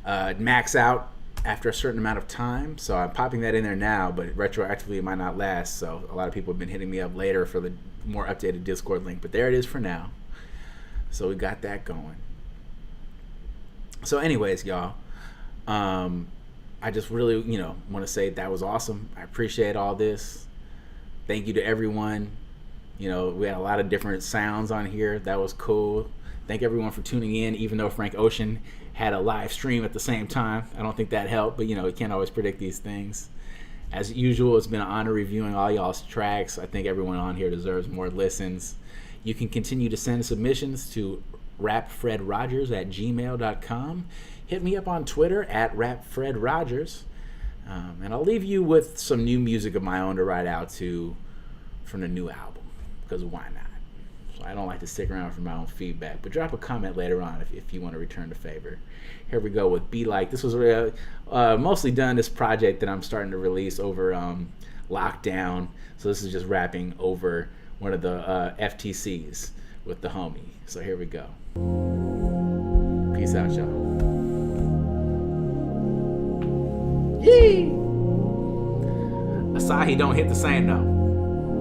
max out after a certain amount of time. So I'm popping that in there now, but retroactively it might not last. So a lot of people have been hitting me up later for the more updated Discord link, but there it is for now. So we got that going. So anyways, y'all, I just really, you know, want to say that was awesome. I appreciate all this. Thank you to everyone. You know, we had a lot of different sounds on here. That was cool. Thank everyone for tuning in, even though Frank Ocean had a live stream at the same time. I don't think that helped, but, you know, you can't always predict these things. As usual, it's been an honor reviewing all y'all's tracks. I think everyone on here deserves more listens. You can continue to send submissions to rapfredrogers@gmail.com. Hit me up on Twitter @rapfredrogers. And I'll leave you with some new music of my own to write out to from the new album, because why not? So I don't like to stick around for my own feedback, but drop a comment later on if you want to return the favor. Here we go with Be Like. This was mostly done, this project that I'm starting to release over lockdown. So this is just rapping over one of the FTCs with the homie. So here we go. Peace out, y'all. Yee! Asahi don't hit the same though.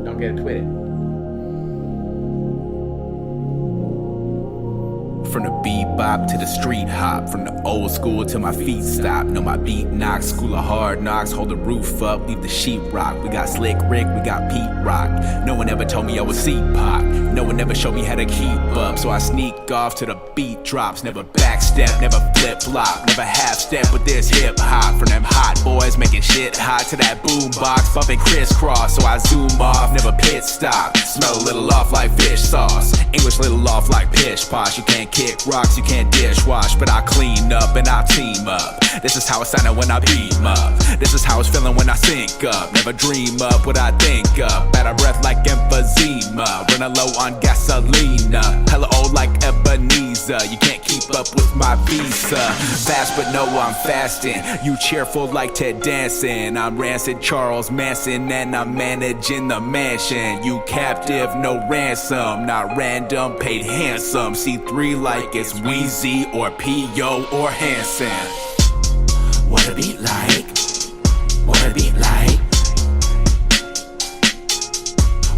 Don't get it twisted. From the bebop to the street hop, from the old school till my feet stop. Know my beat knocks, school of hard knocks. Hold the roof up, leave the sheep rock. We got Slick Rick, we got Pete Rock. No one ever told me I was C-pop. No one ever showed me how to keep up. So I sneak off till the beat drops. Never backstep, never flip-flop. Never half-step with this hip-hop. From them hot boys making shit hot to that boombox bumping crisscross. So I zoom off, never pit stop. Smell a little off like fish sauce. English little off like pish posh. You can't kick rocks, you can't dishwash, but I clean up and I team up. This is how it sounded when I beam up. This is how it's feeling when I sync up. Never dream up what I think up. Out of breath like emphysema. Running low on gasolina. Hella old like Ebenezer. You can't keep up with my visa. Fast but no, I'm fasting. You cheerful like Ted Danson. I'm rancid Charles Manson and I'm managing the mansion. You captive, no ransom. Not random, paid handsome. C3 like it's Weezy or P.O. or Hanson. What a beat like. What a beat like.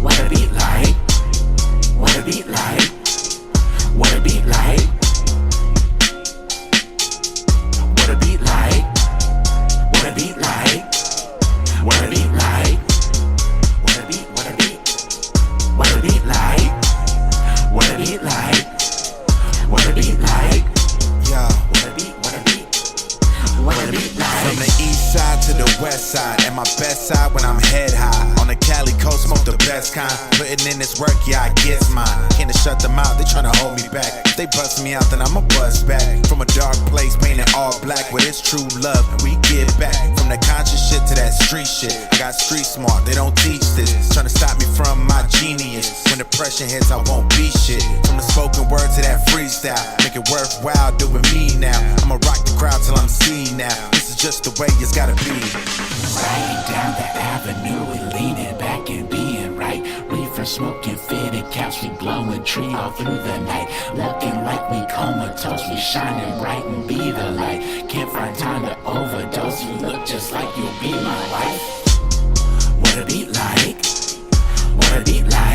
What a beat like. What a beat like. What a beat like. What a beat like. What a beat like. What a beat like. What a beat, what a beat. What a beat like. What a beat like. What a beat like. Yo, what a beat, what a beat. What a beat like. From the east side to the west side, and my best side when I'm head high. On the Cali coast, smoke the best kind. Putting in this work, yeah, I guess mine. Can't shut them out, they tryna hold me back. If they bust me out, then I'ma bust back. From a dark place, painted all black, with it's true love, and we give back. From the conscious shit to that street shit, I got street smart, they don't teach this. Tryna stop me from my genius. When the pressure hits, I won't be shit. From the spoken word to that freestyle, make it worthwhile doing me now. I'ma rock the crowd till I'm seen now. This is just the way it's gotta be. Riding down the avenue, we leaning back and being right. Reefer smoking, fitted caps, we blowing tree all through the night. Looking like we comatose, we shining bright and be the light. Can't find time to overdose, you look just like you'll be my wife. What a beat like. What a beat like.